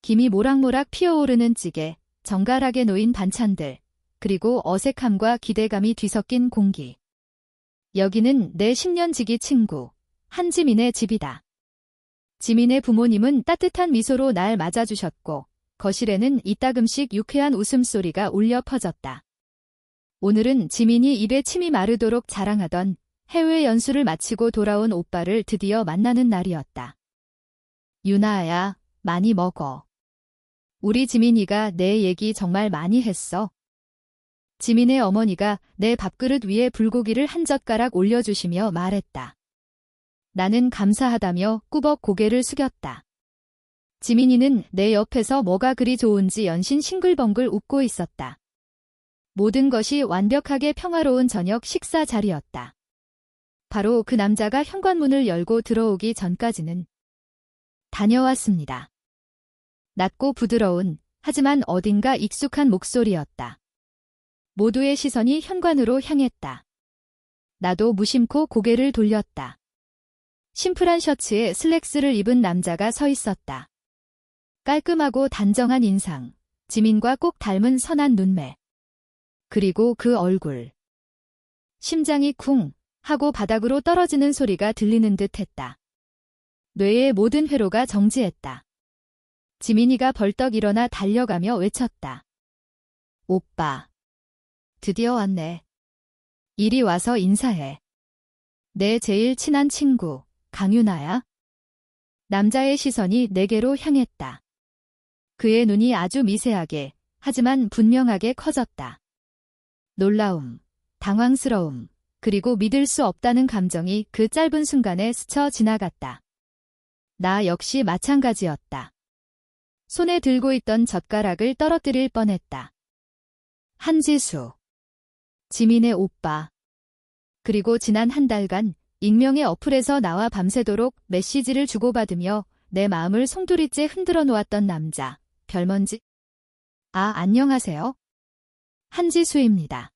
김이 모락모락 피어오르는 찌개, 정갈하게 놓인 반찬들, 그리고 어색함과 기대감이 뒤섞인 공기. 여기는 내 10년 지기 친구, 한지민의 집이다. 지민의 부모님은 따뜻한 미소로 날 맞아주셨고, 거실에는 이따금씩 유쾌한 웃음소리가 울려 퍼졌다. 오늘은 지민이 입에 침이 마르도록 자랑하던 해외 연수를 마치고 돌아온 오빠를 드디어 만나는 날이었다. 유나야, 많이 먹어. 우리 지민이가 내 얘기 정말 많이 했어. 지민의 어머니가 내 밥그릇 위에 불고기를 한 젓가락 올려주시며 말했다. 나는 감사하다며 꾸벅 고개를 숙였다. 지민이는 내 옆에서 뭐가 그리 좋은지 연신 싱글벙글 웃고 있었다. 모든 것이 완벽하게 평화로운 저녁 식사 자리였다. 바로 그 남자가 현관문을 열고 들어오기 전까지는 다녀왔습니다. 낮고 부드러운, 하지만 어딘가 익숙한 목소리였다. 모두의 시선이 현관으로 향했다. 나도 무심코 고개를 돌렸다. 심플한 셔츠에 슬랙스를 입은 남자가 서 있었다. 깔끔하고 단정한 인상, 지민과 꼭 닮은 선한 눈매. 그리고 그 얼굴. 심장이 쿵 하고 바닥으로 떨어지는 소리가 들리는 듯 했다. 뇌의 모든 회로가 정지했다. 지민이가 벌떡 일어나 달려가며 외쳤다. 오빠. 드디어 왔네. 이리 와서 인사해. 내 제일 친한 친구, 강유나야. 남자의 시선이 내게로 향했다. 그의 눈이 아주 미세하게, 하지만 분명하게 커졌다. 놀라움, 당황스러움, 그리고 믿을 수 없다는 감정이 그 짧은 순간에 스쳐 지나갔다. 나 역시 마찬가지였다. 손에 들고 있던 젓가락을 떨어뜨릴 뻔했다. 한지수. 지민의 오빠. 그리고 지난 한 달간 익명의 어플에서 나와 밤새도록 메시지를 주고받으며 내 마음을 송두리째 흔들어 놓았던 남자, 별먼지. 안녕하세요. 한지수입니다.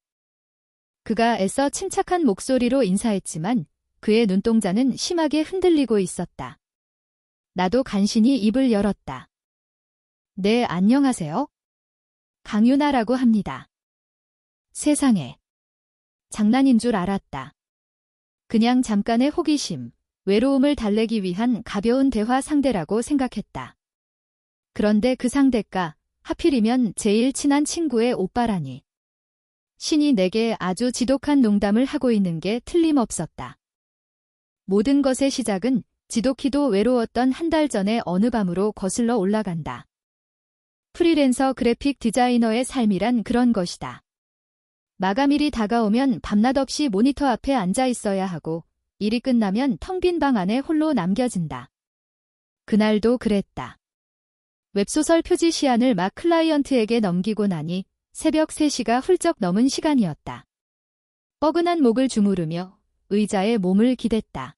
그가 애써 침착한 목소리로 인사했지만 그의 눈동자는 심하게 흔들리고 있었다. 나도 간신히 입을 열었다. 네, 안녕하세요. 강유나라고 합니다. 세상에. 장난인 줄 알았다. 그냥 잠깐의 호기심, 외로움을 달래기 위한 가벼운 대화 상대라고 생각했다. 그런데 그 상대가 하필이면 제일 친한 친구의 오빠라니. 신이 내게 아주 지독한 농담을 하고 있는 게 틀림없었다. 모든 것의 시작은 지독히도 외로웠던 한 달 전의 어느 밤으로 거슬러 올라간다. 프리랜서 그래픽 디자이너의 삶이란 그런 것이다. 마감일이 다가오면 밤낮 없이 모니터 앞에 앉아 있어야 하고 일이 끝나면 텅 빈 방 안에 홀로 남겨진다. 그날도 그랬다. 웹소설 표지 시안을 막 클라이언트에게 넘기고 나니 새벽 3시가 훌쩍 넘은 시간이었다. 뻐근한 목을 주무르며 의자에 몸을 기댔다.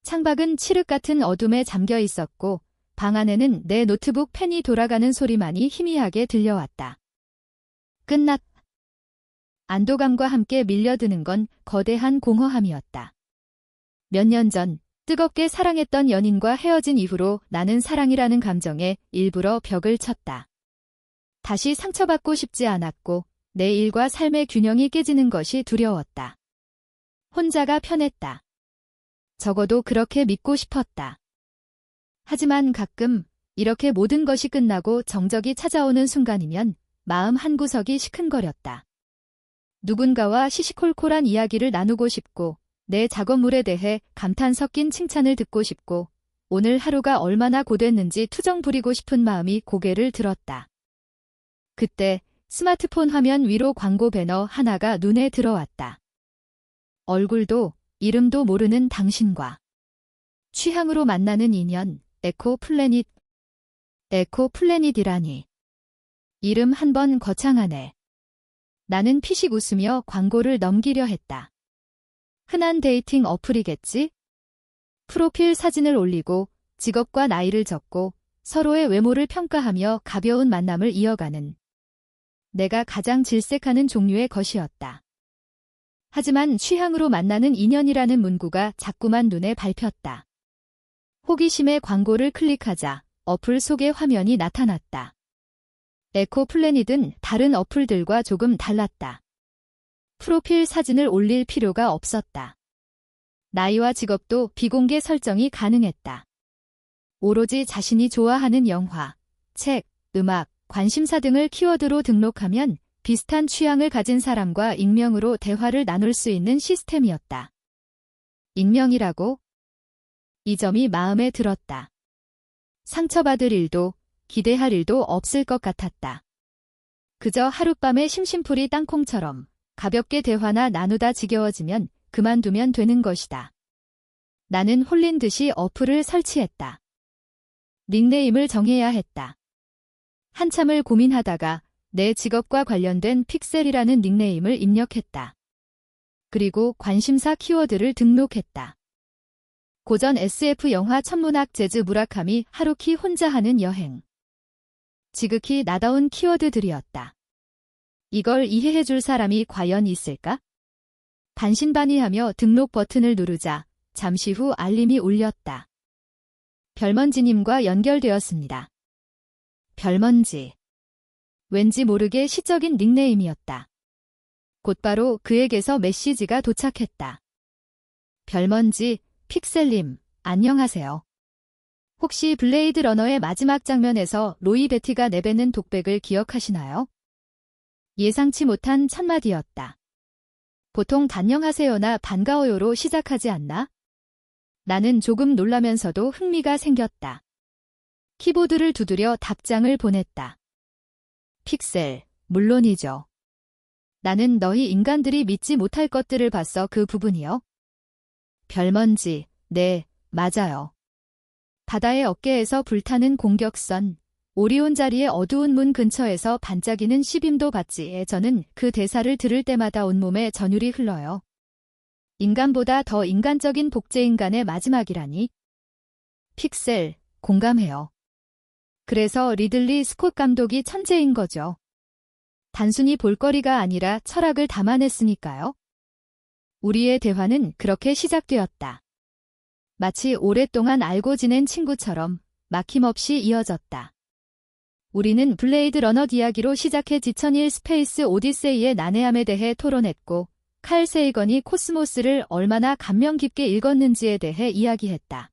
창밖은 칠흑 같은 어둠에 잠겨 있었고 방 안에는 내 노트북 펜이 돌아가는 소리만이 희미하게 들려왔다. 끝났다. 안도감과 함께 밀려드는 건 거대한 공허함이었다. 몇 년 전 뜨겁게 사랑했던 연인과 헤어진 이후로 나는 사랑이라는 감정에 일부러 벽을 쳤다. 다시 상처받고 싶지 않았고 내 일과 삶의 균형이 깨지는 것이 두려웠다. 혼자가 편했다. 적어도 그렇게 믿고 싶었다. 하지만 가끔 이렇게 모든 것이 끝나고 정적이 찾아오는 순간이면 마음 한구석이 시큰거렸다. 누군가와 시시콜콜한 이야기를 나누고 싶고 내 작업물에 대해 감탄 섞인 칭찬을 듣고 싶고 오늘 하루가 얼마나 고됐는지 투정 부리고 싶은 마음이 고개를 들었다. 그때 스마트폰 화면 위로 광고 배너 하나가 눈에 들어왔다. 얼굴도 이름도 모르는 당신과 취향으로 만나는 인연, 에코 플래닛. 에코 플래닛이라니. 이름 한 번 거창하네. 나는 피식 웃으며 광고를 넘기려 했다. 흔한 데이팅 어플이겠지? 프로필 사진을 올리고 직업과 나이를 적고 서로의 외모를 평가하며 가벼운 만남을 이어가는 내가 가장 질색하는 종류의 것이었다. 하지만 취향으로 만나는 인연이라는 문구가 자꾸만 눈에 밟혔다. 호기심에 광고를 클릭하자 어플 속의 화면이 나타났다. 에코 플래닛은 다른 어플들과 조금 달랐다. 프로필 사진을 올릴 필요가 없었다. 나이와 직업도 비공개 설정이 가능했다. 오로지 자신이 좋아하는 영화, 책, 음악, 관심사 등을 키워드로 등록하면 비슷한 취향을 가진 사람과 익명으로 대화를 나눌 수 있는 시스템이었다. 익명이라고? 이 점이 마음에 들었다. 상처받을 일도 기대할 일도 없을 것 같았다. 그저 하룻밤의 심심풀이 땅콩처럼 가볍게 대화나 나누다 지겨워지면 그만두면 되는 것이다. 나는 홀린 듯이 어플을 설치했다. 닉네임을 정해야 했다. 한참을 고민하다가 내 직업과 관련된 픽셀이라는 닉네임을 입력했다. 그리고 관심사 키워드를 등록했다. 고전 SF 영화 천문학 재즈 무라카미 하루키 혼자 하는 여행. 지극히 나다운 키워드들이었다. 이걸 이해해줄 사람이 과연 있을까? 반신반의하며 등록 버튼을 누르자 잠시 후 알림이 울렸다. 별먼지님과 연결되었습니다. 별먼지. 왠지 모르게 시적인 닉네임이었다. 곧바로 그에게서 메시지가 도착했다. 별먼지, 픽셀님, 안녕하세요. 혹시 블레이드 러너의 마지막 장면에서 로이 베티가 내뱉는 독백을 기억하시나요? 예상치 못한 첫마디였다. 보통 단녕하세요나 반가워요로 시작하지 않나? 나는 조금 놀라면서도 흥미가 생겼다. 키보드를 두드려 답장을 보냈다. 픽셀, 물론이죠. 나는 너희 인간들이 믿지 못할 것들을 봤어. 그 부분이요? 별먼지, 네, 맞아요. 바다의 어깨에서 불타는 공격선, 오리온 자리의 어두운 문 근처에서 반짝이는 시빔도 봤지. 저는 그 대사를 들을 때마다 온몸에 전율이 흘러요. 인간보다 더 인간적인 복제인간의 마지막이라니. 픽셀, 공감해요. 그래서 리들리 스콧 감독이 천재인 거죠. 단순히 볼거리가 아니라 철학을 담아냈으니까요. 우리의 대화는 그렇게 시작되었다. 마치 오랫동안 알고 지낸 친구처럼 막힘없이 이어졌다. 우리는 블레이드 러너 이야기로 시작해 2001 스페이스 오디세이의 난해함에 대해 토론했고, 칼 세이건이 코스모스를 얼마나 감명 깊게 읽었는지에 대해 이야기했다.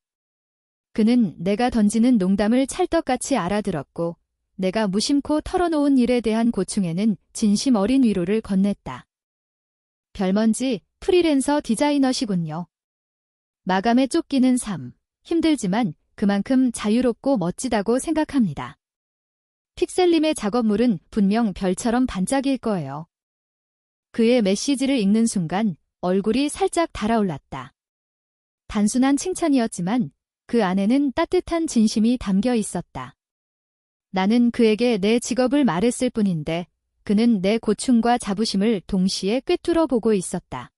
그는 내가 던지는 농담을 찰떡같이 알아들었고, 내가 무심코 털어놓은 일에 대한 고충에는 진심 어린 위로를 건넸다. 별먼지, 프리랜서 디자이너시군요. 마감에 쫓기는 삶, 힘들지만 그만큼 자유롭고 멋지다고 생각합니다. 픽셀님의 작업물은 분명 별처럼 반짝일 거예요. 그의 메시지를 읽는 순간 얼굴이 살짝 달아올랐다. 단순한 칭찬이었지만 그 안에는 따뜻한 진심이 담겨 있었다. 나는 그에게 내 직업을 말했을 뿐인데 그는 내 고충과 자부심을 동시에 꿰뚫어 보고 있었다.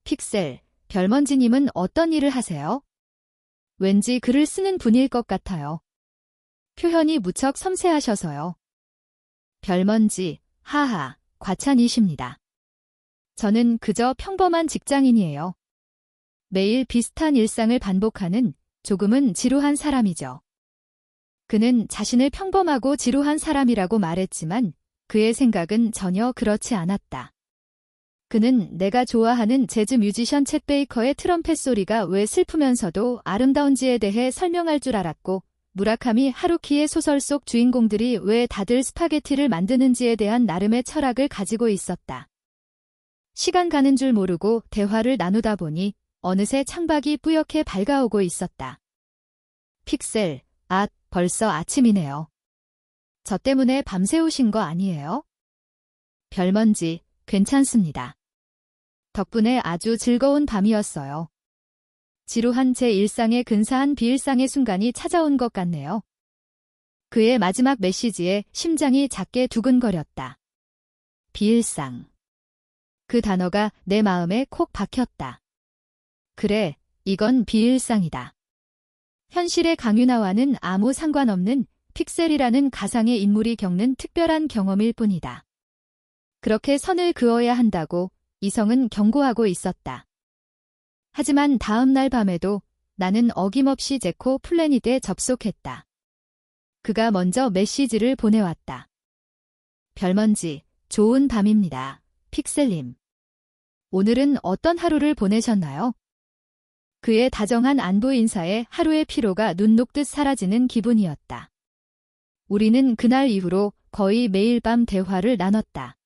픽셀, 별먼지님은 어떤 일을 하세요? 왠지 글을 쓰는 분일 것 같아요. 표현이 무척 섬세하셔서요. 별먼지, 하하, 과찬이십니다. 저는 그저 평범한 직장인이에요. 매일 비슷한 일상을 반복하는 조금은 지루한 사람이죠. 그는 자신을 평범하고 지루한 사람이라고 말했지만 그의 생각은 전혀 그렇지 않았다. 그는 내가 좋아하는 재즈 뮤지션 챗 베이커의 트럼펫 소리가 왜 슬프면서도 아름다운지에 대해 설명할 줄 알았고, 무라카미 하루키의 소설 속 주인공들이 왜 다들 스파게티를 만드는지에 대한 나름의 철학을 가지고 있었다. 시간 가는 줄 모르고 대화를 나누다 보니 어느새 창밖이 뿌옇게 밝아오고 있었다. 픽셀, 벌써 아침이네요. 저 때문에 밤새우신 거 아니에요? 별먼지, 괜찮습니다. 덕분에 아주 즐거운 밤이었어요. 지루한 제 일상에 근사한 비일상의 순간이 찾아온 것 같네요. 그의 마지막 메시지에 심장이 작게 두근거렸다. 비일상. 그 단어가 내 마음에 콕 박혔다. 그래, 이건 비일상이다. 현실의 강윤아와는 아무 상관없는 픽셀이라는 가상의 인물이 겪는 특별한 경험일 뿐이다. 그렇게 선을 그어야 한다고 이성은 경고하고 있었다. 하지만 다음 날 밤에도 나는 어김없이 제코 플래닛에 접속했다. 그가 먼저 메시지를 보내왔다. 별먼지, 좋은 밤입니다. 픽셀님. 오늘은 어떤 하루를 보내셨나요? 그의 다정한 안부 인사에 하루의 피로가 눈 녹듯 사라지는 기분이었다. 우리는 그날 이후로 거의 매일 밤 대화를 나눴다.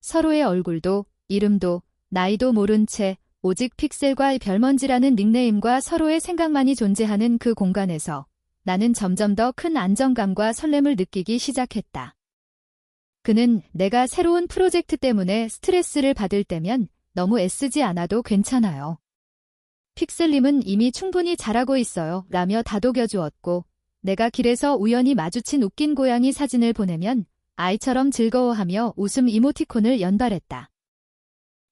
서로의 얼굴도, 이름도, 나이도 모른 채 오직 픽셀과 별먼지라는 닉네임과 서로의 생각만이 존재하는 그 공간에서 나는 점점 더 큰 안정감과 설렘을 느끼기 시작했다. 그는 내가 새로운 프로젝트 때문에 스트레스를 받을 때면 너무 애쓰지 않아도 괜찮아요. 픽셀님은 이미 충분히 잘하고 있어요. 라며 다독여 주었고, 내가 길에서 우연히 마주친 웃긴 고양이 사진을 보내면 아이처럼 즐거워하며 웃음 이모티콘을 연발했다.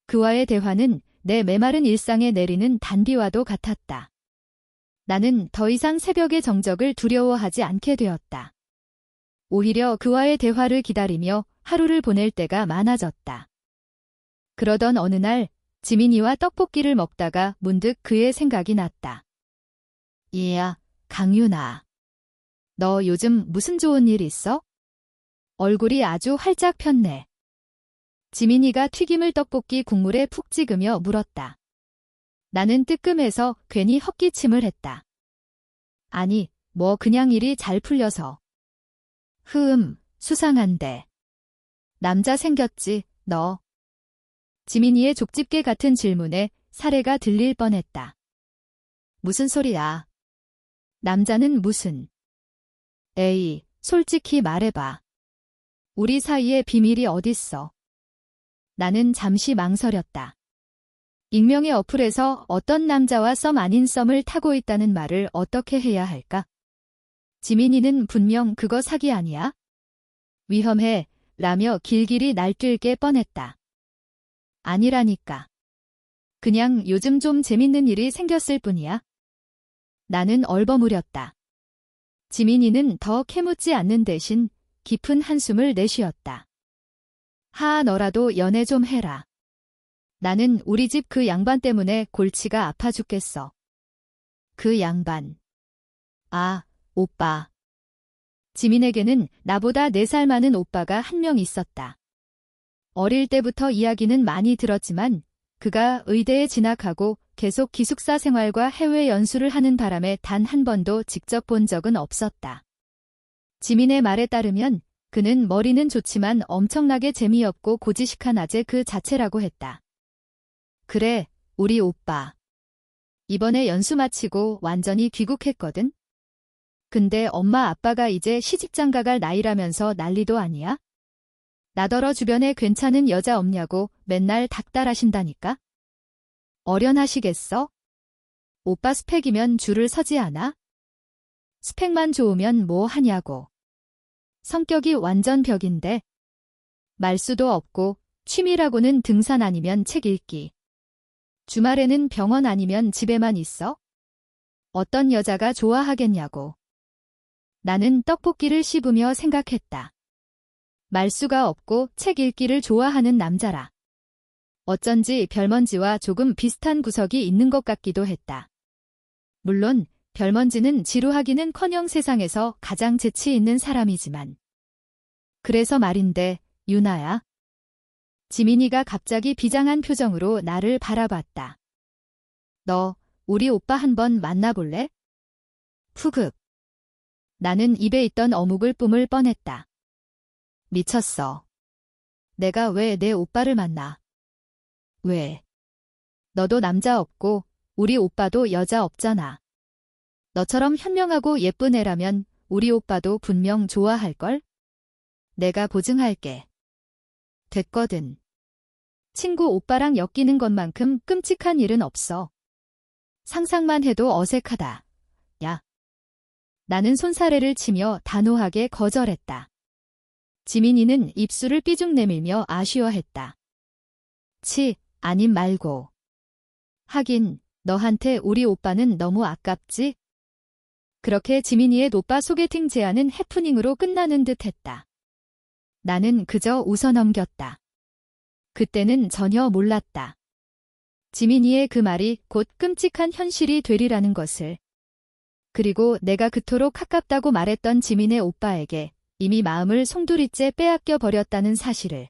그와의 대화는 내 메마른 일상에 내리는 단비와도 같았다. 나는 더 이상 새벽의 정적을 두려워하지 않게 되었다. 오히려 그와의 대화를 기다리며 하루를 보낼 때가 많아졌다. 그러던 어느 날 지민이와 떡볶이를 먹다가 문득 그의 생각이 났다. 얘야, 강윤아. 너 요즘 무슨 좋은 일 있어? 얼굴이 아주 활짝 폈네. 지민이가 튀김을 떡볶이 국물에 푹 찍으며 물었다. 나는 뜨끔해서 괜히 헛기침을 했다. 아니, 뭐 그냥 일이 잘 풀려서. 수상한데. 남자 생겼지, 너. 지민이의 족집게 같은 질문에 사례가 들릴 뻔했다. 무슨 소리야? 남자는 무슨. 에이, 솔직히 말해봐. 우리 사이에 비밀이 어딨어? 나는 잠시 망설였다. 익명의 어플에서 어떤 남자와 썸 아닌 썸을 타고 있다는 말을 어떻게 해야 할까? 지민이는 분명 그거 사기 아니야? 위험해, 라며 길길이 날뛸게 뻔했다. 아니라니까. 그냥 요즘 좀 재밌는 일이 생겼을 뿐이야. 나는 얼버무렸다. 지민이는 더 캐묻지 않는 대신 깊은 한숨을 내쉬었다. 너라도 연애 좀 해라. 나는 우리 집 그 양반 때문에 골치가 아파 죽겠어. 그 양반. 오빠. 지민에게는 나보다 4살 많은 오빠가 한 명 있었다. 어릴 때부터 이야기는 많이 들었지만 그가 의대에 진학하고 계속 기숙사 생활과 해외 연수를 하는 바람에 단 한 번도 직접 본 적은 없었다. 지민의 말에 따르면 그는 머리는 좋지만 엄청나게 재미없고 고지식한 아재 그 자체라고 했다. 그래, 우리 오빠. 이번에 연수 마치고 완전히 귀국했거든? 근데 엄마 아빠가 이제 시집장가 갈 나이라면서 난리도 아니야? 나더러 주변에 괜찮은 여자 없냐고 맨날 닥달하신다니까? 어련하시겠어? 오빠 스펙이면 줄을 서지 않아? 스펙만 좋으면 뭐 하냐고. 성격이 완전 벽인데. 말수도 없고 취미라고는 등산 아니면 책 읽기. 주말에는 병원 아니면 집에만 있어? 어떤 여자가 좋아하겠냐고. 나는 떡볶이를 씹으며 생각했다. 말수가 없고 책 읽기를 좋아하는 남자라. 어쩐지 별먼지와 조금 비슷한 구석이 있는 것 같기도 했다. 물론 별먼지는 지루하기는커녕 세상에서 가장 재치 있는 사람이지만. 그래서 말인데, 유나야. 지민이가 갑자기 비장한 표정으로 나를 바라봤다. 너, 우리 오빠 한번 만나볼래? 푸급. 나는 입에 있던 어묵을 뿜을 뻔했다. 미쳤어. 내가 왜 내 오빠를 만나? 왜? 너도 남자 없고 우리 오빠도 여자 없잖아. 너처럼 현명하고 예쁜 애라면 우리 오빠도 분명 좋아할걸? 내가 보증할게. 됐거든. 친구 오빠랑 엮이는 것만큼 끔찍한 일은 없어. 상상만 해도 어색하다. 야. 나는 손사래를 치며 단호하게 거절했다. 지민이는 입술을 삐죽 내밀며 아쉬워했다. 아님 말고. 하긴 너한테 우리 오빠는 너무 아깝지? 그렇게 지민이의 오빠 소개팅 제안은 해프닝으로 끝나는 듯 했다. 나는 그저 웃어넘겼다. 그때는 전혀 몰랐다. 지민이의 그 말이 곧 끔찍한 현실이 되리라는 것을. 그리고 내가 그토록 가깝다고 말했던 지민의 오빠에게 이미 마음을 송두리째 빼앗겨 버렸다는 사실을.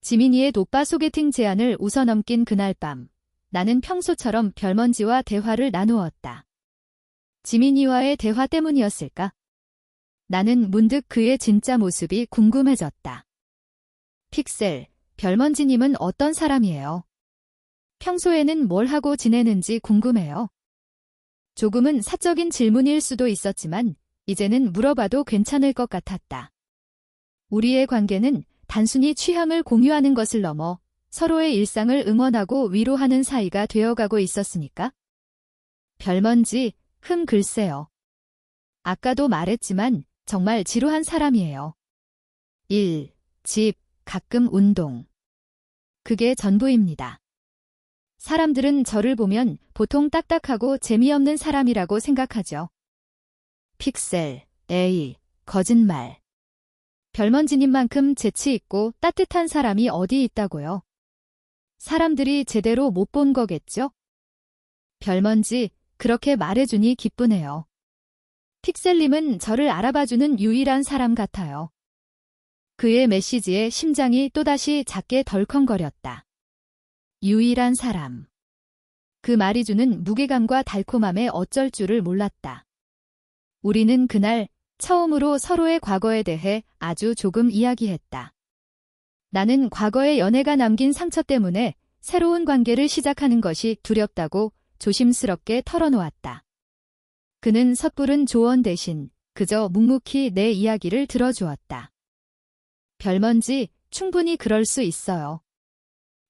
지민이의 오빠 소개팅 제안을 웃어넘긴 그날 밤, 나는 평소처럼 별먼지와 대화를 나누었다. 지민이와의 대화 때문이었을까? 나는 문득 그의 진짜 모습이 궁금해졌다. 픽셀, 별먼지님은 어떤 사람이에요? 평소에는 뭘 하고 지내는지 궁금해요. 조금은 사적인 질문일 수도 있었지만 이제는 물어봐도 괜찮을 것 같았다. 우리의 관계는 단순히 취향을 공유하는 것을 넘어 서로의 일상을 응원하고 위로하는 사이가 되어가고 있었으니까. 별먼지, 글쎄요. 아까도 말했지만 정말 지루한 사람이에요. 일, 집, 가끔 운동. 그게 전부입니다. 사람들은 저를 보면 보통 딱딱하고 재미없는 사람이라고 생각하죠. 픽셀, 에이, 거짓말. 별먼지님만큼 재치 있고 따뜻한 사람이 어디 있다고요? 사람들이 제대로 못 본 거겠죠? 별먼지, 그렇게 말해주니 기쁘네요. 픽셀님은 저를 알아봐주는 유일한 사람 같아요. 그의 메시지에 심장이 또다시 작게 덜컹거렸다. 유일한 사람. 그 말이 주는 무게감과 달콤함에 어쩔 줄을 몰랐다. 우리는 그날 처음으로 서로의 과거에 대해 아주 조금 이야기했다. 나는 과거의 연애가 남긴 상처 때문에 새로운 관계를 시작하는 것이 두렵다고 조심스럽게 털어놓았다. 그는 섣부른 조언 대신 그저 묵묵히 내 이야기를 들어주었다. 별먼지, 충분히 그럴 수 있어요.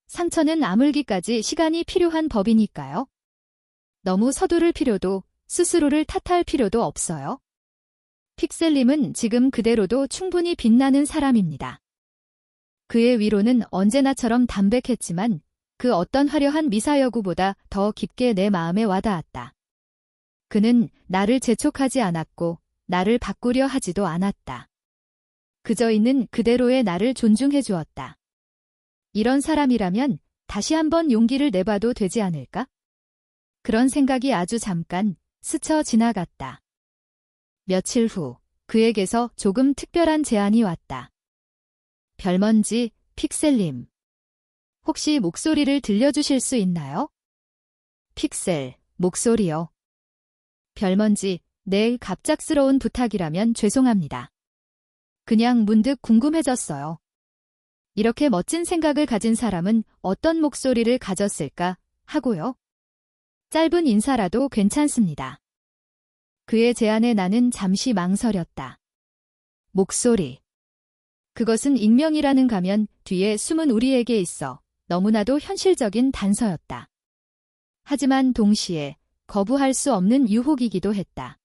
상처는 아물기까지 시간이 필요한 법이니까요. 너무 서두를 필요도, 스스로를 탓할 필요도 없어요. 픽셀님은 지금 그대로도 충분히 빛나는 사람입니다. 그의 위로는 언제나처럼 담백했지만 그 어떤 화려한 미사여구보다 더 깊게 내 마음에 와닿았다. 그는 나를 재촉하지 않았고 나를 바꾸려 하지도 않았다. 그저 있는 그대로의 나를 존중해 주었다. 이런 사람이라면 다시 한번 용기를 내봐도 되지 않을까? 그런 생각이 아주 잠깐 스쳐 지나갔다. 며칠 후 그에게서 조금 특별한 제안이 왔다. 별먼지, 픽셀님. 혹시 목소리를 들려주실 수 있나요? 픽셀, 목소리요. 별먼지, 네, 갑작스러운 부탁이라면 죄송합니다. 그냥 문득 궁금해졌어요. 이렇게 멋진 생각을 가진 사람은 어떤 목소리를 가졌을까 하고요. 짧은 인사라도 괜찮습니다. 그의 제안에 나는 잠시 망설였다. 목소리. 그것은 익명이라는 가면 뒤에 숨은 우리에게 있어 너무나도 현실적인 단서였다. 하지만 동시에 거부할 수 없는 유혹이기도 했다.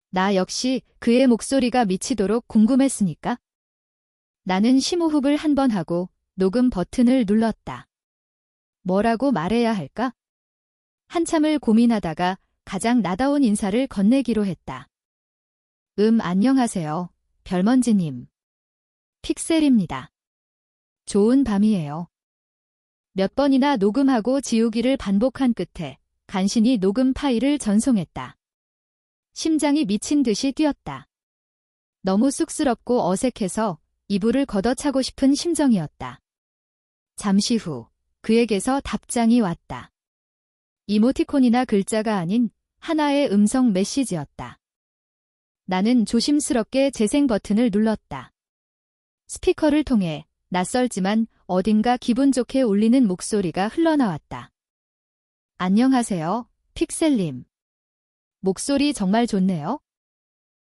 나 역시 그의 목소리가 미치도록 궁금했으니까. 나는 심호흡을 한 번 하고 녹음 버튼을 눌렀다. 뭐라고 말해야 할까? 한참을 고민하다가 가장 나다운 인사를 건네기로 했다. 안녕하세요, 별먼지님. 픽셀입니다. 좋은 밤이에요. 몇 번이나 녹음하고 지우기를 반복한 끝에 간신히 녹음 파일을 전송했다. 심장이 미친 듯이 뛰었다. 너무 쑥스럽고 어색해서 이불을 걷어차고 싶은 심정이었다. 잠시 후 그에게서 답장이 왔다. 이모티콘이나 글자가 아닌 하나의 음성 메시지였다. 나는 조심스럽게 재생 버튼을 눌렀다. 스피커를 통해 낯설지만 어딘가 기분 좋게 울리는 목소리가 흘러나왔다. 안녕하세요, 픽셀님. 목소리 정말 좋네요.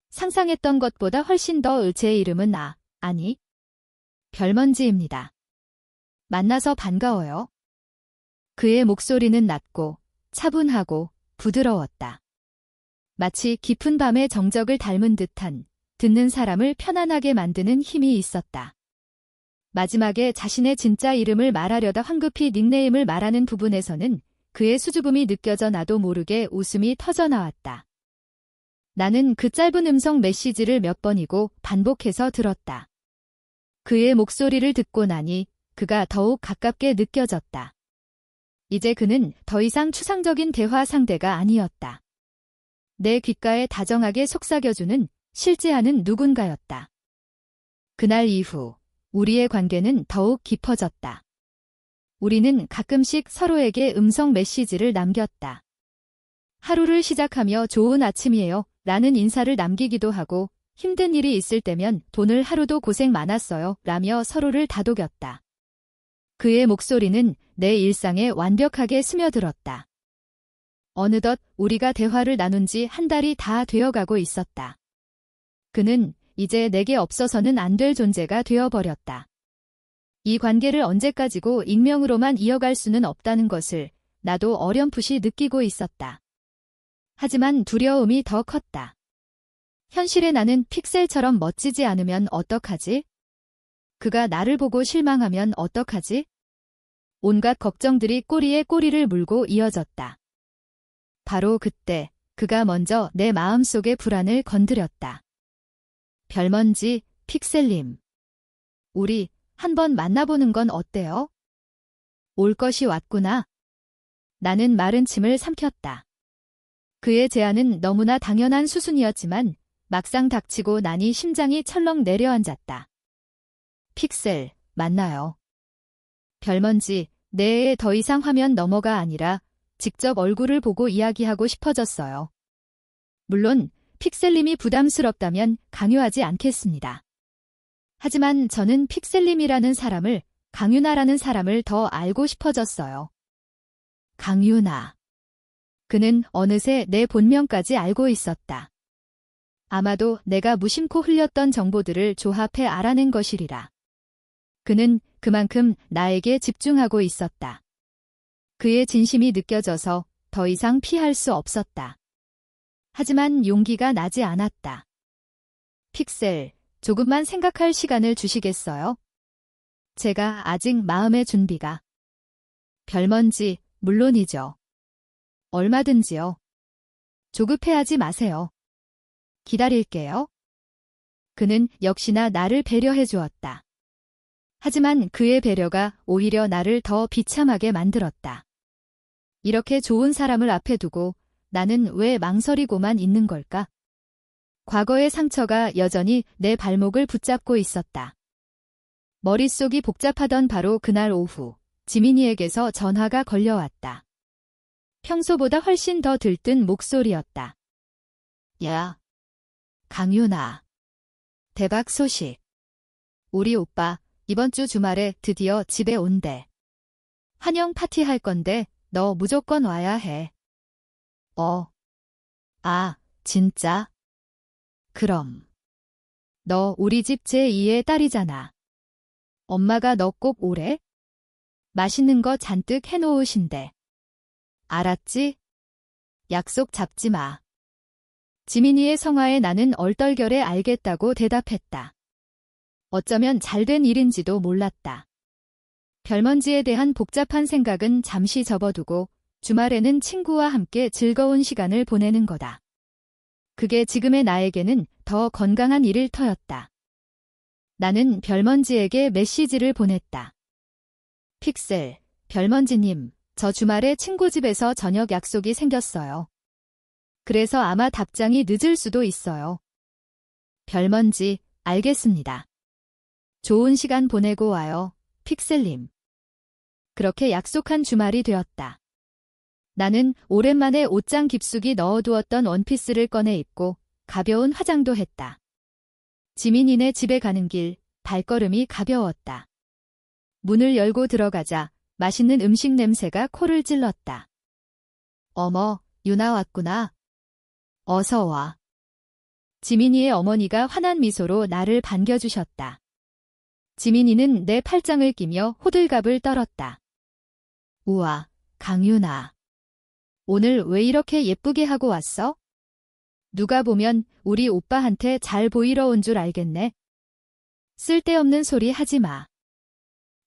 상상했던 것보다 훨씬 더 제 이름은 아니, 별먼지입니다. 만나서 반가워요. 그의 목소리는 낮고 차분하고 부드러웠다. 마치 깊은 밤의 정적을 닮은 듯한 듣는 사람을 편안하게 만드는 힘이 있었다. 마지막에 자신의 진짜 이름을 말하려다 황급히 닉네임을 말하는 부분에서는 그의 수줍음이 느껴져 나도 모르게 웃음이 터져나왔다. 나는 그 짧은 음성 메시지를 몇 번이고 반복해서 들었다. 그의 목소리를 듣고 나니 그가 더욱 가깝게 느껴졌다. 이제 그는 더 이상 추상적인 대화 상대가 아니었다. 내 귓가에 다정하게 속삭여주는 실제하는 누군가였다. 그날 이후 우리의 관계는 더욱 깊어졌다. 우리는 가끔씩 서로에게 음성 메시지를 남겼다. 하루를 시작하며 좋은 아침이에요 라는 인사를 남기기도 하고 힘든 일이 있을 때면 오늘 하루도 고생 많았어요 라며 서로를 다독였다. 그의 목소리는 내 일상에 완벽하게 스며들었다. 어느덧 우리가 대화를 나눈 지 한 달이 다 되어가고 있었다. 그는 이제 내게 없어서는 안 될 존재가 되어버렸다. 이 관계를 언제까지고 익명으로만 이어갈 수는 없다는 것을 나도 어렴풋이 느끼고 있었다. 하지만 두려움이 더 컸다. 현실의 나는 픽셀처럼 멋지지 않으면 어떡하지? 그가 나를 보고 실망하면 어떡하지? 온갖 걱정들이 꼬리에 꼬리를 물고 이어졌다. 바로 그때 그가 먼저 내 마음속의 불안을 건드렸다. 별먼지, 픽셀님. 우리 한번 만나보는 건 어때요? 올 것이 왔구나. 나는 마른 침을 삼켰다. 그의 제안은 너무나 당연한 수순이었지만 막상 닥치고 나니 심장이 철렁 내려앉았다. 픽셀, 만나요. 별먼지, 내 더 이상 화면 너머가 아니라 직접 얼굴을 보고 이야기하고 싶어졌어요. 물론 픽셀님이 부담스럽다면 강요하지 않겠습니다. 하지만 저는 픽셀님이라는 사람을, 강유나라는 사람을 더 알고 싶어졌어요. 강유나. 그는 어느새 내 본명까지 알고 있었다. 아마도 내가 무심코 흘렸던 정보들을 조합해 알아낸 것이리라. 그는 그만큼 나에게 집중하고 있었다. 그의 진심이 느껴져서 더 이상 피할 수 없었다. 하지만 용기가 나지 않았다. 픽셀, 조금만 생각할 시간을 주시겠어요? 제가 아직 마음의 준비가. 별먼지, 물론이죠. 얼마든지요. 조급해하지 마세요. 기다릴게요. 그는 역시나 나를 배려해 주었다. 하지만 그의 배려가 오히려 나를 더 비참하게 만들었다. 이렇게 좋은 사람을 앞에 두고 나는 왜 망설이고만 있는 걸까? 과거의 상처가 여전히 내 발목을 붙잡고 있었다. 머릿속이 복잡하던 바로 그날 오후, 지민이에게서 전화가 걸려왔다. 평소보다 훨씬 더 들뜬 목소리였다. 야, 강유나. 대박 소식. 우리 오빠 이번 주 주말에 드디어 집에 온대. 환영 파티 할 건데 너 무조건 와야 해. 아, 진짜? 그럼. 너 우리 집 제2의 딸이잖아. 엄마가 너 꼭 오래? 맛있는 거 잔뜩 해놓으신대. 알았지? 약속 잡지 마. 지민이의 성화에 나는 얼떨결에 알겠다고 대답했다. 어쩌면 잘된 일인지도 몰랐다. 별먼지에 대한 복잡한 생각은 잠시 접어두고 주말에는 친구와 함께 즐거운 시간을 보내는 거다. 그게 지금의 나에게는 더 건강한 일터였다. 나는 별먼지에게 메시지를 보냈다. 픽셀, 별먼지님, 저 주말에 친구 집에서 저녁 약속이 생겼어요. 그래서 아마 답장이 늦을 수도 있어요. 별먼지, 알겠습니다. 좋은 시간 보내고 와요, 픽셀님. 그렇게 약속한 주말이 되었다. 나는 오랜만에 옷장 깊숙이 넣어두었던 원피스를 꺼내 입고 가벼운 화장도 했다. 지민이네 집에 가는 길, 발걸음이 가벼웠다. 문을 열고 들어가자 맛있는 음식 냄새가 코를 찔렀다. 어머, 유나 왔구나. 어서 와. 지민이의 어머니가 환한 미소로 나를 반겨주셨다. 지민이는 내 팔짱을 끼며 호들갑을 떨었다. 우와, 강유나. 오늘 왜 이렇게 예쁘게 하고 왔어? 누가 보면 우리 오빠한테 잘 보이러 온 줄 알겠네. 쓸데없는 소리 하지 마.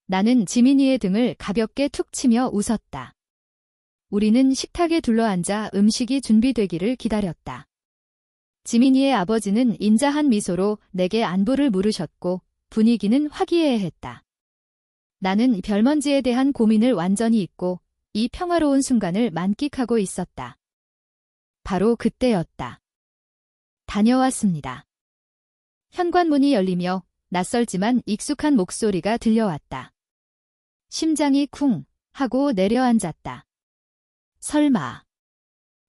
나는 지민이의 등을 가볍게 툭 치며 웃었다. 우리는 식탁에 둘러앉아 음식이 준비되기를 기다렸다. 지민이의 아버지는 인자한 미소로 내게 안부를 물으셨고 분위기는 화기애애했다. 나는 별먼지에 대한 고민을 완전히 잊고 이 평화로운 순간을 만끽하고 있었다. 바로 그때였다. 다녀왔습니다. 현관문이 열리며 낯설지만 익숙한 목소리가 들려왔다. 심장이 쿵 하고 내려앉았다. 설마.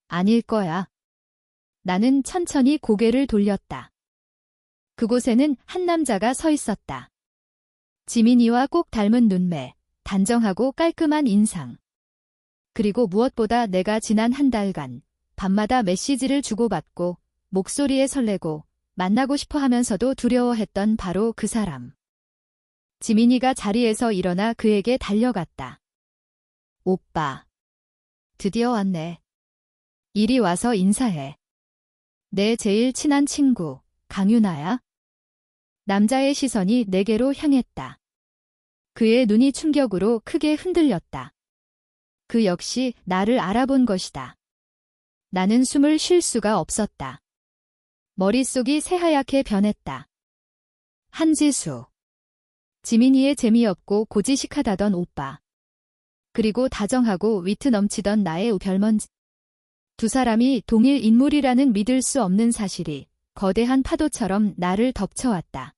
아닐 거야. 나는 천천히 고개를 돌렸다. 그곳에는 한 남자가 서 있었다. 지민이와 꼭 닮은 눈매, 단정하고 깔끔한 인상. 그리고 무엇보다 내가 지난 한 달간 밤마다 메시지를 주고받고 목소리에 설레고 만나고 싶어 하면서도 두려워했던 바로 그 사람. 지민이가 자리에서 일어나 그에게 달려갔다. 오빠. 드디어 왔네. 이리 와서 인사해. 내 제일 친한 친구, 강유나야. 남자의 시선이 내게로 향했다. 그의 눈이 충격으로 크게 흔들렸다. 그 역시 나를 알아본 것이다. 나는 숨을 쉴 수가 없었다. 머릿속이 새하얗게 변했다. 한지수. 지민이의 재미없고 고지식하다던 오빠. 그리고 다정하고 위트 넘치던 나의 별먼지. 두 사람이 동일 인물이라는 믿을 수 없는 사실이 거대한 파도처럼 나를 덮쳐왔다.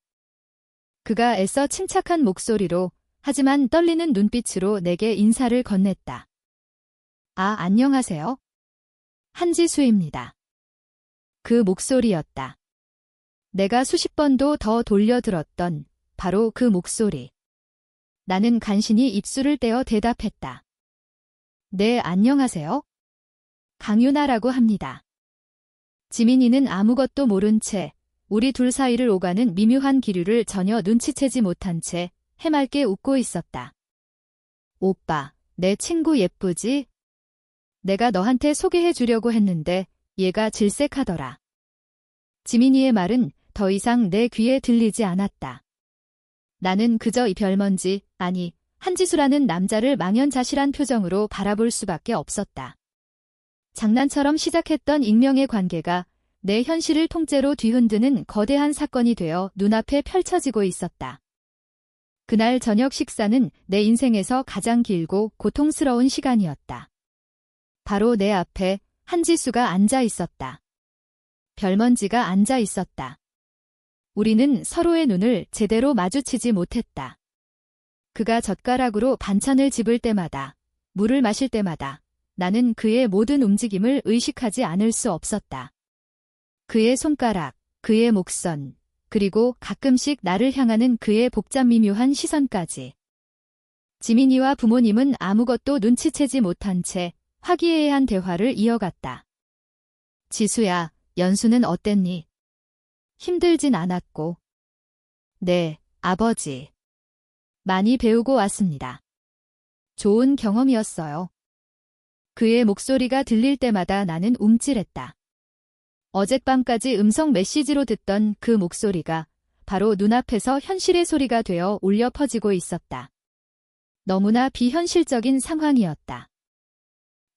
그가 애써 침착한 목소리로 하지만 떨리는 눈빛으로 내게 인사를 건넸다. 아, 안녕하세요. 한지수입니다. 그 목소리였다. 내가 수십 번도 더 돌려들었던 바로 그 목소리. 나는 간신히 입술을 떼어 대답했다. 네, 안녕하세요. 강유나라고 합니다. 지민이는 아무것도 모른 채 우리 둘 사이를 오가는 미묘한 기류를 전혀 눈치채지 못한 채 해맑게 웃고 있었다. 오빠, 내 친구 예쁘지? 내가 너한테 소개해 주려고 했는데 얘가 질색하더라. 지민이의 말은 더 이상 내 귀에 들리지 않았다. 나는 그저 이 별먼지, 아니, 한지수라는 남자를 망연자실한 표정으로 바라볼 수밖에 없었다. 장난처럼 시작했던 익명의 관계가 내 현실을 통째로 뒤흔드는 거대한 사건이 되어 눈앞에 펼쳐지고 있었다. 그날 저녁 식사는 내 인생에서 가장 길고 고통스러운 시간이었다. 바로 내 앞에 한지수가 앉아 있었다. 별먼지가 앉아 있었다. 우리는 서로의 눈을 제대로 마주치지 못했다. 그가 젓가락으로 반찬을 집을 때마다, 물을 마실 때마다 나는 그의 모든 움직임을 의식하지 않을 수 없었다. 그의 손가락, 그의 목선, 그리고 가끔씩 나를 향하는 그의 복잡 미묘한 시선까지. 지민이와 부모님은 아무것도 눈치채지 못한 채 화기애애한 대화를 이어갔다. 지수야, 연수는 어땠니? 힘들진 않았고. 네, 아버지. 많이 배우고 왔습니다. 좋은 경험이었어요. 그의 목소리가 들릴 때마다 나는 움찔했다. 어젯밤까지 음성 메시지로 듣던 그 목소리가 바로 눈앞에서 현실의 소리가 되어 울려 퍼지고 있었다. 너무나 비현실적인 상황이었다.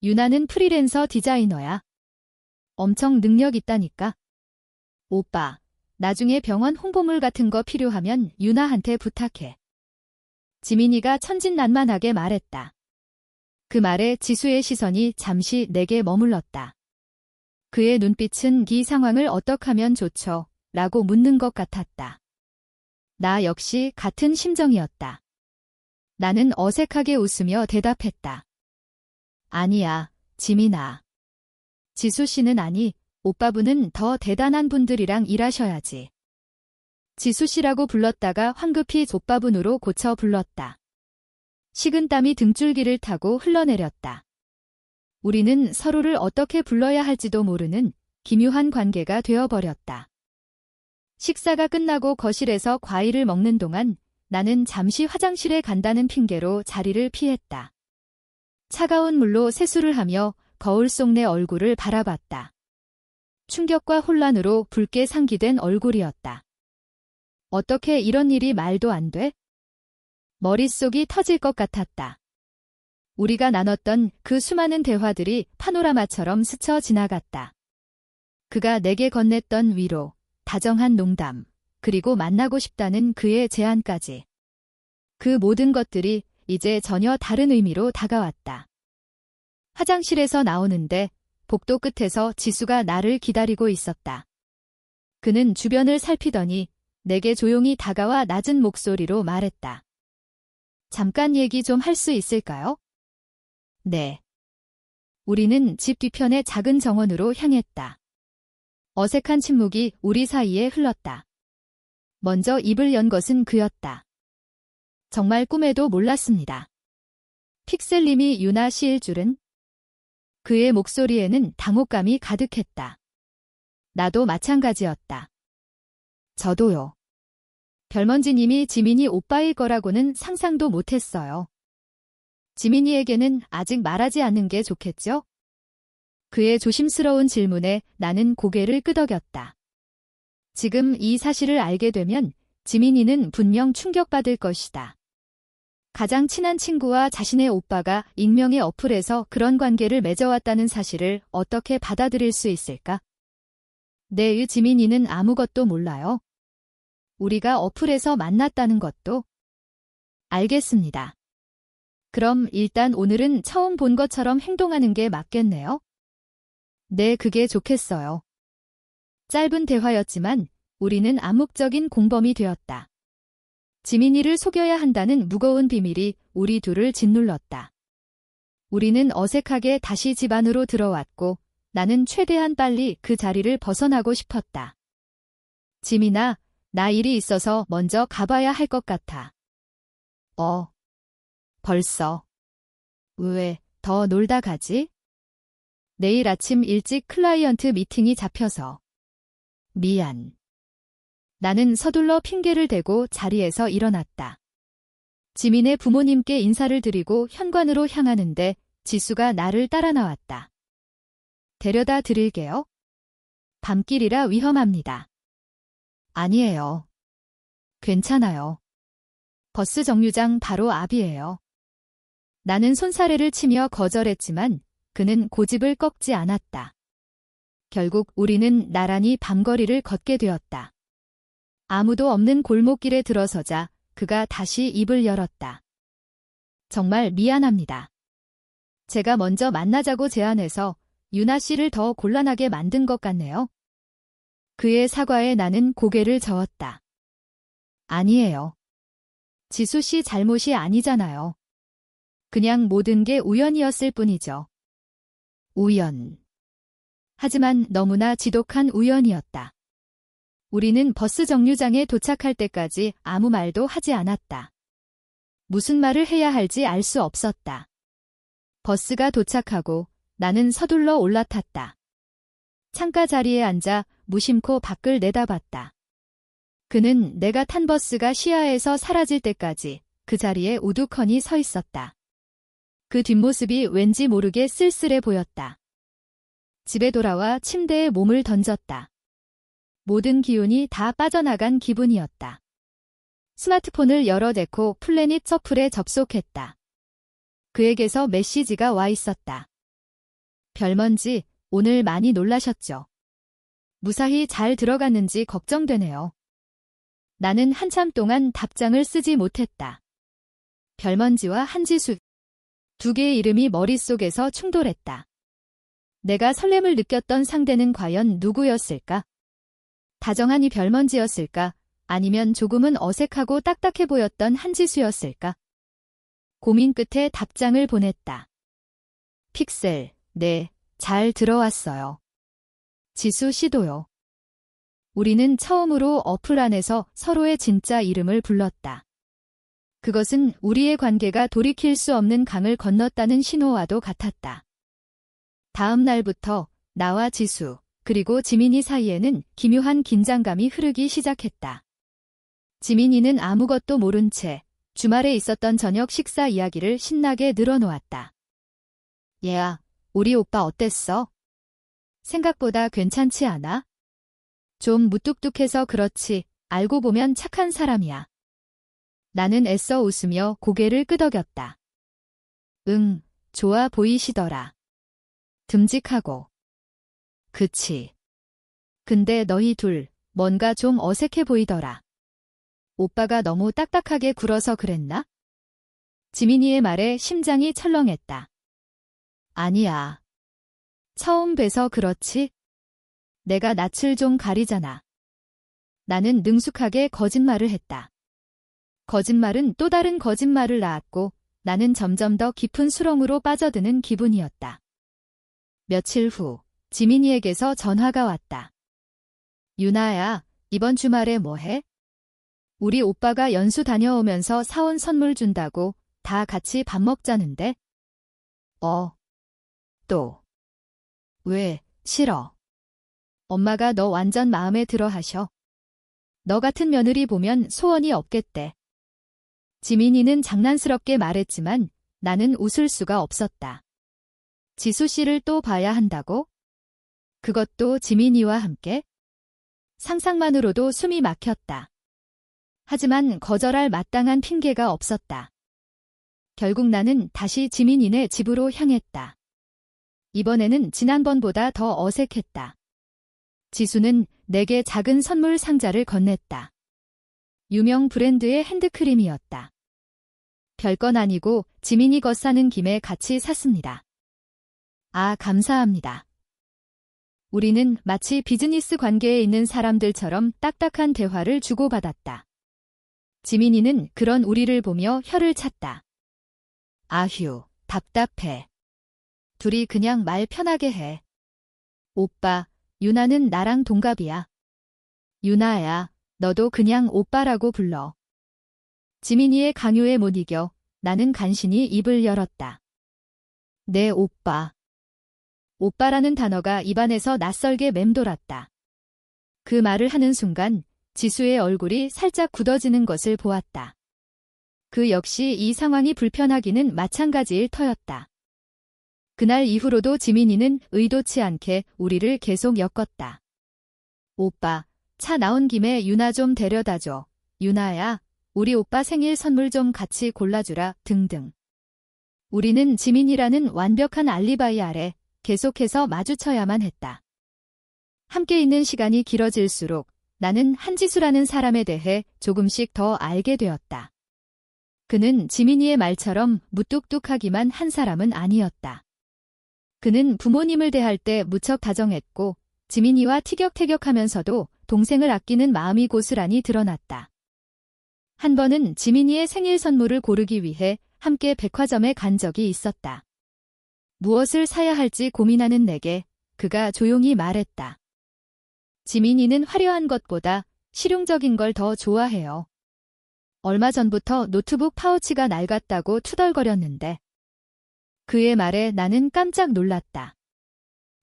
유나는 프리랜서 디자이너야. 엄청 능력 있다니까. 오빠, 나중에 병원 홍보물 같은 거 필요하면 유나한테 부탁해. 지민이가 천진난만하게 말했다. 그 말에 지수의 시선이 잠시 내게 머물렀다. 그의 눈빛은 이 상황을 어떡하면 좋죠? 라고 묻는 것 같았다. 나 역시 같은 심정이었다. 나는 어색하게 웃으며 대답했다. 아니야, 지민아. 지수 씨는 아니, 오빠분은 더 대단한 분들이랑 일하셔야지. 지수 씨라고 불렀다가 황급히 오빠분으로 고쳐 불렀다. 식은땀이 등줄기를 타고 흘러내렸다. 우리는 서로를 어떻게 불러야 할지도 모르는 기묘한 관계가 되어버렸다. 식사가 끝나고 거실에서 과일을 먹는 동안 나는 잠시 화장실에 간다는 핑계로 자리를 피했다. 차가운 물로 세수를 하며 거울 속 내 얼굴을 바라봤다. 충격과 혼란으로 붉게 상기된 얼굴이었다. 어떻게 이런 일이 말도 안 돼? 머릿속이 터질 것 같았다. 우리가 나눴던 그 수많은 대화들이 파노라마처럼 스쳐 지나갔다. 그가 내게 건넸던 위로, 다정한 농담, 그리고 만나고 싶다는 그의 제안까지. 그 모든 것들이 이제 전혀 다른 의미로 다가왔다. 화장실에서 나오는데 복도 끝에서 지수가 나를 기다리고 있었다. 그는 주변을 살피더니 내게 조용히 다가와 낮은 목소리로 말했다. 잠깐 얘기 좀 할 수 있을까요? 네. 우리는 집 뒤편의 작은 정원으로 향했다. 어색한 침묵이 우리 사이에 흘렀다. 먼저 입을 연 것은 그였다. 정말 꿈에도 몰랐습니다. 픽셀님이 유나 씨일 줄은? 그의 목소리에는 당혹감이 가득했다. 나도 마찬가지였다. 저도요. 별먼지님이 지민이 오빠일 거라고는 상상도 못했어요. 지민이에게는 아직 말하지 않는 게 좋겠죠? 그의 조심스러운 질문에 나는 고개를 끄덕였다. 지금 이 사실을 알게 되면 지민이는 분명 충격받을 것이다. 가장 친한 친구와 자신의 오빠가 익명의 어플에서 그런 관계를 맺어왔다는 사실을 어떻게 받아들일 수 있을까? 내 지민이는 아무것도 몰라요. 우리가 어플에서 만났다는 것도. 알겠습니다. 그럼 일단 오늘은 처음 본 것처럼 행동하는 게 맞겠네요? 네, 그게 좋겠어요. 짧은 대화였지만 우리는 암묵적인 공범이 되었다. 지민이를 속여야 한다는 무거운 비밀이 우리 둘을 짓눌렀다. 우리는 어색하게 다시 집 안으로 들어왔고 나는 최대한 빨리 그 자리를 벗어나고 싶었다. 지민아, 나 일이 있어서 먼저 가봐야 할 것 같아. 벌써. 왜, 더 놀다 가지? 내일 아침 일찍 클라이언트 미팅이 잡혀서. 미안. 나는 서둘러 핑계를 대고 자리에서 일어났다. 지민의 부모님께 인사를 드리고 현관으로 향하는데 지수가 나를 따라 나왔다. 데려다 드릴게요. 밤길이라 위험합니다. 아니에요. 괜찮아요. 버스 정류장 바로 앞이에요. 나는 손사래를 치며 거절했지만 그는 고집을 꺾지 않았다. 결국 우리는 나란히 밤거리를 걷게 되었다. 아무도 없는 골목길에 들어서자 그가 다시 입을 열었다. 정말 미안합니다. 제가 먼저 만나자고 제안해서 유나 씨를 더 곤란하게 만든 것 같네요. 그의 사과에 나는 고개를 저었다. 아니에요. 지수 씨 잘못이 아니잖아요. 그냥 모든 게 우연이었을 뿐이죠. 우연. 하지만 너무나 지독한 우연이었다. 우리는 버스 정류장에 도착할 때까지 아무 말도 하지 않았다. 무슨 말을 해야 할지 알 수 없었다. 버스가 도착하고 나는 서둘러 올라탔다. 창가 자리에 앉아 무심코 밖을 내다봤다. 그는 내가 탄 버스가 시야에서 사라질 때까지 그 자리에 우두커니 서 있었다. 그 뒷모습이 왠지 모르게 쓸쓸해 보였다. 집에 돌아와 침대에 몸을 던졌다. 모든 기운이 다 빠져나간 기분이었다. 스마트폰을 열어대고 플래닛 서플에 접속했다. 그에게서 메시지가 와 있었다. 별먼지, 오늘 많이 놀라셨죠? 무사히 잘 들어갔는지 걱정되네요. 나는 한참 동안 답장을 쓰지 못했다. 별먼지와 한지수. 두 개의 이름이 머릿속에서 충돌했다. 내가 설렘을 느꼈던 상대는 과연 누구였을까? 다정한 이 별먼지였을까? 아니면 조금은 어색하고 딱딱해 보였던 한지수였을까? 고민 끝에 답장을 보냈다. 픽셀, 네, 잘 들어왔어요. 지수 씨도요. 우리는 처음으로 어플 안에서 서로의 진짜 이름을 불렀다. 그것은 우리의 관계가 돌이킬 수 없는 강을 건넜다는 신호와도 같았다. 다음 날부터 나와 지수, 그리고 지민이 사이에는 기묘한 긴장감이 흐르기 시작했다. 지민이는 아무것도 모른 채 주말에 있었던 저녁 식사 이야기를 신나게 늘어놓았다. 얘야, 우리 오빠 어땠어? 생각보다 괜찮지 않아? 좀 무뚝뚝해서 그렇지, 알고 보면 착한 사람이야. 나는 애써 웃으며 고개를 끄덕였다. 응, 좋아 보이시더라. 듬직하고. 그치. 근데 너희 둘, 뭔가 좀 어색해 보이더라. 오빠가 너무 딱딱하게 굴어서 그랬나? 지민이의 말에 심장이 철렁했다. 아니야. 처음 뵈서 그렇지? 내가 낯을 좀 가리잖아. 나는 능숙하게 거짓말을 했다. 거짓말은 또 다른 거짓말을 낳았고 나는 점점 더 깊은 수렁으로 빠져드는 기분이었다. 며칠 후 지민이에게서 전화가 왔다. 유나야, 이번 주말에 뭐 해? 우리 오빠가 연수 다녀오면서 사온 선물 준다고 다 같이 밥 먹자는데? 또. 왜, 싫어. 엄마가 너 완전 마음에 들어 하셔. 너 같은 며느리 보면 소원이 없겠대. 지민이는 장난스럽게 말했지만 나는 웃을 수가 없었다. 지수 씨를 또 봐야 한다고? 그것도 지민이와 함께? 상상만으로도 숨이 막혔다. 하지만 거절할 마땅한 핑계가 없었다. 결국 나는 다시 지민이네 집으로 향했다. 이번에는 지난번보다 더 어색했다. 지수는 내게 작은 선물 상자를 건넸다. 유명 브랜드의 핸드크림이었다. 별건 아니고 지민이 것 사는 김에 같이 샀습니다. 아, 감사합니다. 우리는 마치 비즈니스 관계에 있는 사람들처럼 딱딱한 대화를 주고받았다. 지민이는 그런 우리를 보며 혀를 찼다. 아휴, 답답해. 둘이 그냥 말 편하게 해. 오빠, 유나는 나랑 동갑이야. 유나야, 너도 그냥 오빠라고 불러. 지민이의 강요에 못 이겨 나는 간신히 입을 열었다. 네, 오빠. 오빠라는 단어가 입안에서 낯설게 맴돌았다. 그 말을 하는 순간 지수의 얼굴이 살짝 굳어지는 것을 보았다. 그 역시 이 상황이 불편하기는 마찬가지일 터였다. 그날 이후로도 지민이는 의도치 않게 우리를 계속 엮었다. 오빠, 차 나온 김에 유나 좀 데려다줘. 유나야, 우리 오빠 생일 선물 좀 같이 골라주라 등등. 우리는 지민이라는 완벽한 알리바이 아래 계속해서 마주쳐야만 했다. 함께 있는 시간이 길어질수록 나는 한지수라는 사람에 대해 조금씩 더 알게 되었다. 그는 지민이의 말처럼 무뚝뚝하기만 한 사람은 아니었다. 그는 부모님을 대할 때 무척 다정했고 지민이와 티격태격하면서도 동생을 아끼는 마음이 고스란히 드러났다. 한 번은 지민이의 생일 선물을 고르기 위해 함께 백화점에 간 적이 있었다. 무엇을 사야 할지 고민하는 내게 그가 조용히 말했다. 지민이는 화려한 것보다 실용적인 걸 더 좋아해요. 얼마 전부터 노트북 파우치가 낡았다고 투덜거렸는데 그의 말에 나는 깜짝 놀랐다.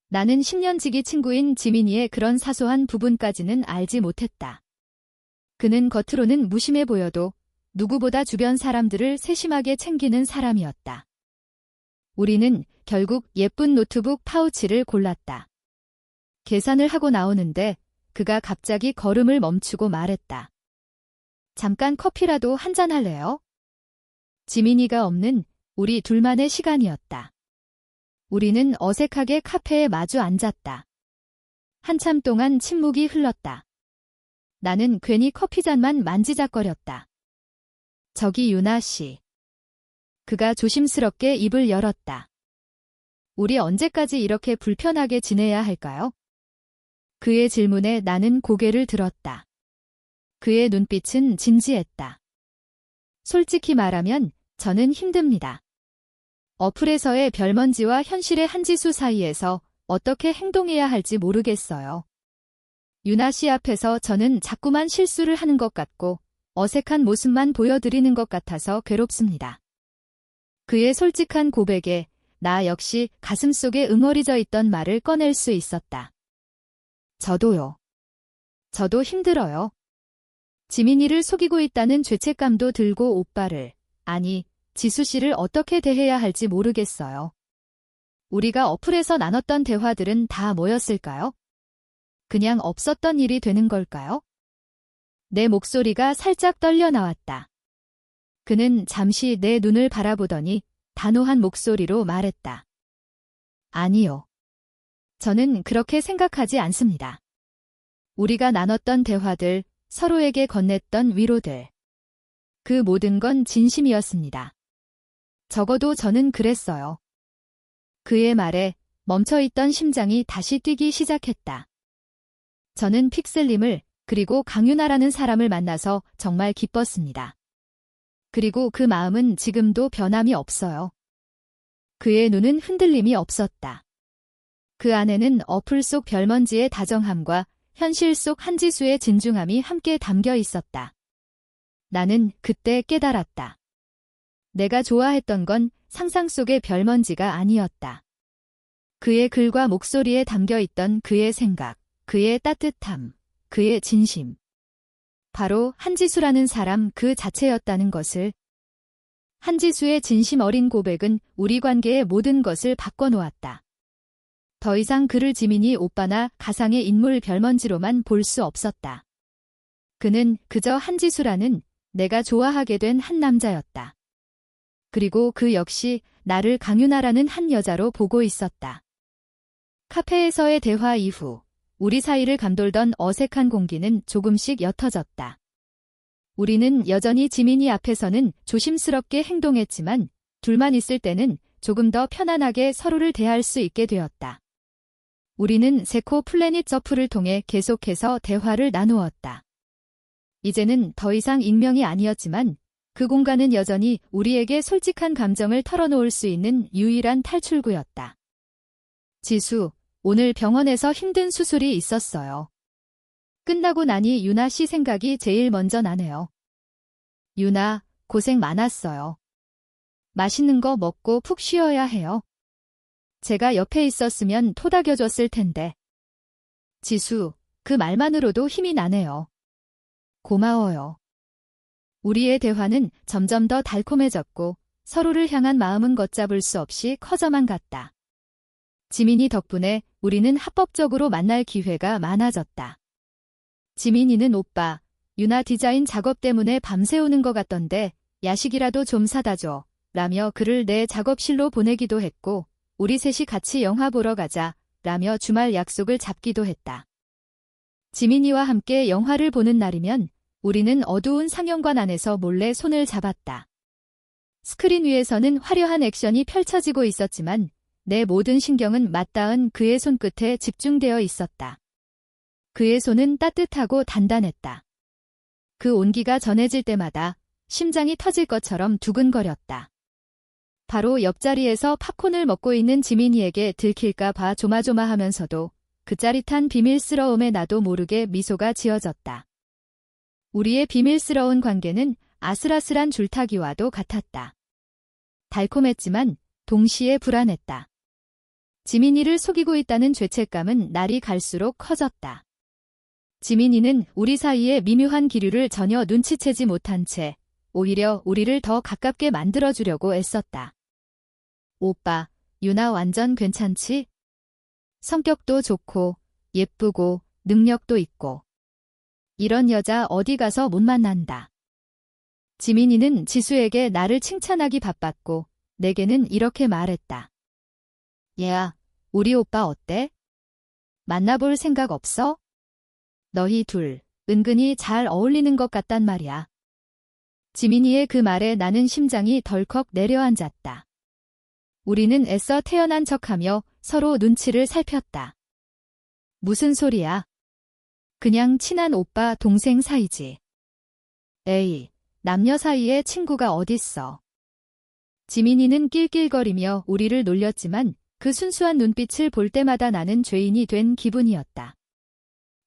나는 10년 지기 친구인 지민이의 그런 사소한 부분까지는 알지 못했다. 그는 겉으로는 무심해 보여도 누구보다 주변 사람들을 세심하게 챙기는 사람이었다. 우리는 결국 예쁜 노트북 파우치를 골랐다. 계산을 하고 나오는데 그가 갑자기 걸음을 멈추고 말했다. 잠깐 커피라도 한잔 할래요? 지민이가 없는 우리 둘만의 시간이었다. 우리는 어색하게 카페에 마주 앉았다. 한참 동안 침묵이 흘렀다. 나는 괜히 커피잔만 만지작거렸다. 저기 유나 씨. 그가 조심스럽게 입을 열었다. 우리 언제까지 이렇게 불편하게 지내야 할까요? 그의 질문에 나는 고개를 들었다. 그의 눈빛은 진지했다. 솔직히 말하면 저는 힘듭니다. 어플에서의 별먼지와 현실의 한지수 사이에서 어떻게 행동해야 할지 모르겠어요. 유나 씨 앞에서 저는 자꾸만 실수를 하는 것 같고 어색한 모습만 보여드리는 것 같아서 괴롭습니다. 그의 솔직한 고백에 나 역시 가슴속에 응어리져 있던 말을 꺼낼 수 있었다. 저도요. 저도 힘들어요. 지민이를 속이고 있다는 죄책감도 들고 오빠를, 아니, 지수 씨를 어떻게 대해야 할지 모르겠어요. 우리가 어플에서 나눴던 대화들은 다 뭐였을까요? 그냥 없었던 일이 되는 걸까요? 내 목소리가 살짝 떨려 나왔다. 그는 잠시 내 눈을 바라보더니 단호한 목소리로 말했다. 아니요. 저는 그렇게 생각하지 않습니다. 우리가 나눴던 대화들, 서로에게 건넸던 위로들. 그 모든 건 진심이었습니다. 적어도 저는 그랬어요. 그의 말에 멈춰있던 심장이 다시 뛰기 시작했다. 저는 픽셀님을 그리고 강윤아라는 사람을 만나서 정말 기뻤습니다. 그리고 그 마음은 지금도 변함이 없어요. 그의 눈은 흔들림이 없었다. 그 안에는 어플 속 별먼지의 다정함과 현실 속 한지수의 진중함이 함께 담겨 있었다. 나는 그때 깨달았다. 내가 좋아했던 건 상상 속의 별먼지가 아니었다. 그의 글과 목소리에 담겨 있던 그의 생각, 그의 따뜻함, 그의 진심. 바로 한지수라는 사람 그 자체였다는 것을. 한지수의 진심 어린 고백은 우리 관계의 모든 것을 바꿔놓았다. 더 이상 그를 지민이 오빠나 가상의 인물 별먼지로만 볼 수 없었다. 그는 그저 한지수라는 내가 좋아하게 된 한 남자였다. 그리고 그 역시 나를 강윤아라는 한 여자로 보고 있었다. 카페에서의 대화 이후 우리 사이를 감돌던 어색한 공기는 조금씩 옅어졌다. 우리는 여전히 지민이 앞에서는 조심스럽게 행동했지만 둘만 있을 때는 조금 더 편안하게 서로를 대할 수 있게 되었다. 우리는 세코 플래닛 저프를 통해 계속해서 대화를 나누었다. 이제는 더 이상 익명이 아니었지만 그 공간은 여전히 우리에게 솔직한 감정을 털어놓을 수 있는 유일한 탈출구였다. 지수, 오늘 병원에서 힘든 수술이 있었어요. 끝나고 나니 유나 씨 생각이 제일 먼저 나네요. 유나, 고생 많았어요. 맛있는 거 먹고 푹 쉬어야 해요. 제가 옆에 있었으면 토닥여줬을 텐데. 지수, 그 말만으로도 힘이 나네요. 고마워요. 우리의 대화는 점점 더 달콤해졌고 서로를 향한 마음은 걷잡을 수 없이 커져만 갔다. 지민이 덕분에 우리는 합법적으로 만날 기회가 많아졌다. 지민이는 오빠, 유나 디자인 작업 때문에 밤새우는 것 같던데 야식이라도 좀 사다 줘 라며 그를 내 작업실로 보내기도 했고 우리 셋이 같이 영화 보러 가자 라며 주말 약속을 잡기도 했다. 지민이와 함께 영화를 보는 날이면 우리는 어두운 상영관 안에서 몰래 손을 잡았다. 스크린 위에서는 화려한 액션이 펼쳐지고 있었지만 내 모든 신경은 맞닿은 그의 손끝에 집중되어 있었다. 그의 손은 따뜻하고 단단했다. 그 온기가 전해질 때마다 심장이 터질 것처럼 두근거렸다. 바로 옆자리에서 팝콘을 먹고 있는 지민이에게 들킬까 봐 조마조마하면서도 그 짜릿한 비밀스러움에 나도 모르게 미소가 지어졌다. 우리의 비밀스러운 관계는 아슬아슬한 줄타기와도 같았다. 달콤했지만 동시에 불안했다. 지민이를 속이고 있다는 죄책감은 날이 갈수록 커졌다. 지민이는 우리 사이의 미묘한 기류를 전혀 눈치채지 못한 채 오히려 우리를 더 가깝게 만들어주려고 애썼다. 오빠, 유나 완전 괜찮지? 성격도 좋고 예쁘고 능력도 있고 이런 여자 어디 가서 못 만난다. 지민이는 지수에게 나를 칭찬하기 바빴고 내게는 이렇게 말했다. 얘야, 우리 오빠 어때? 만나볼 생각 없어? 너희 둘 은근히 잘 어울리는 것 같단 말이야. 지민이의 그 말에 나는 심장이 덜컥 내려앉았다. 우리는 애써 태연한 척하며 서로 눈치를 살폈다. 무슨 소리야? 그냥 친한 오빠 동생 사이지. 에이, 남녀 사이에 친구가 어딨어. 지민이는 낄낄거리며 우리를 놀렸지만 그 순수한 눈빛을 볼 때마다 나는 죄인이 된 기분이었다.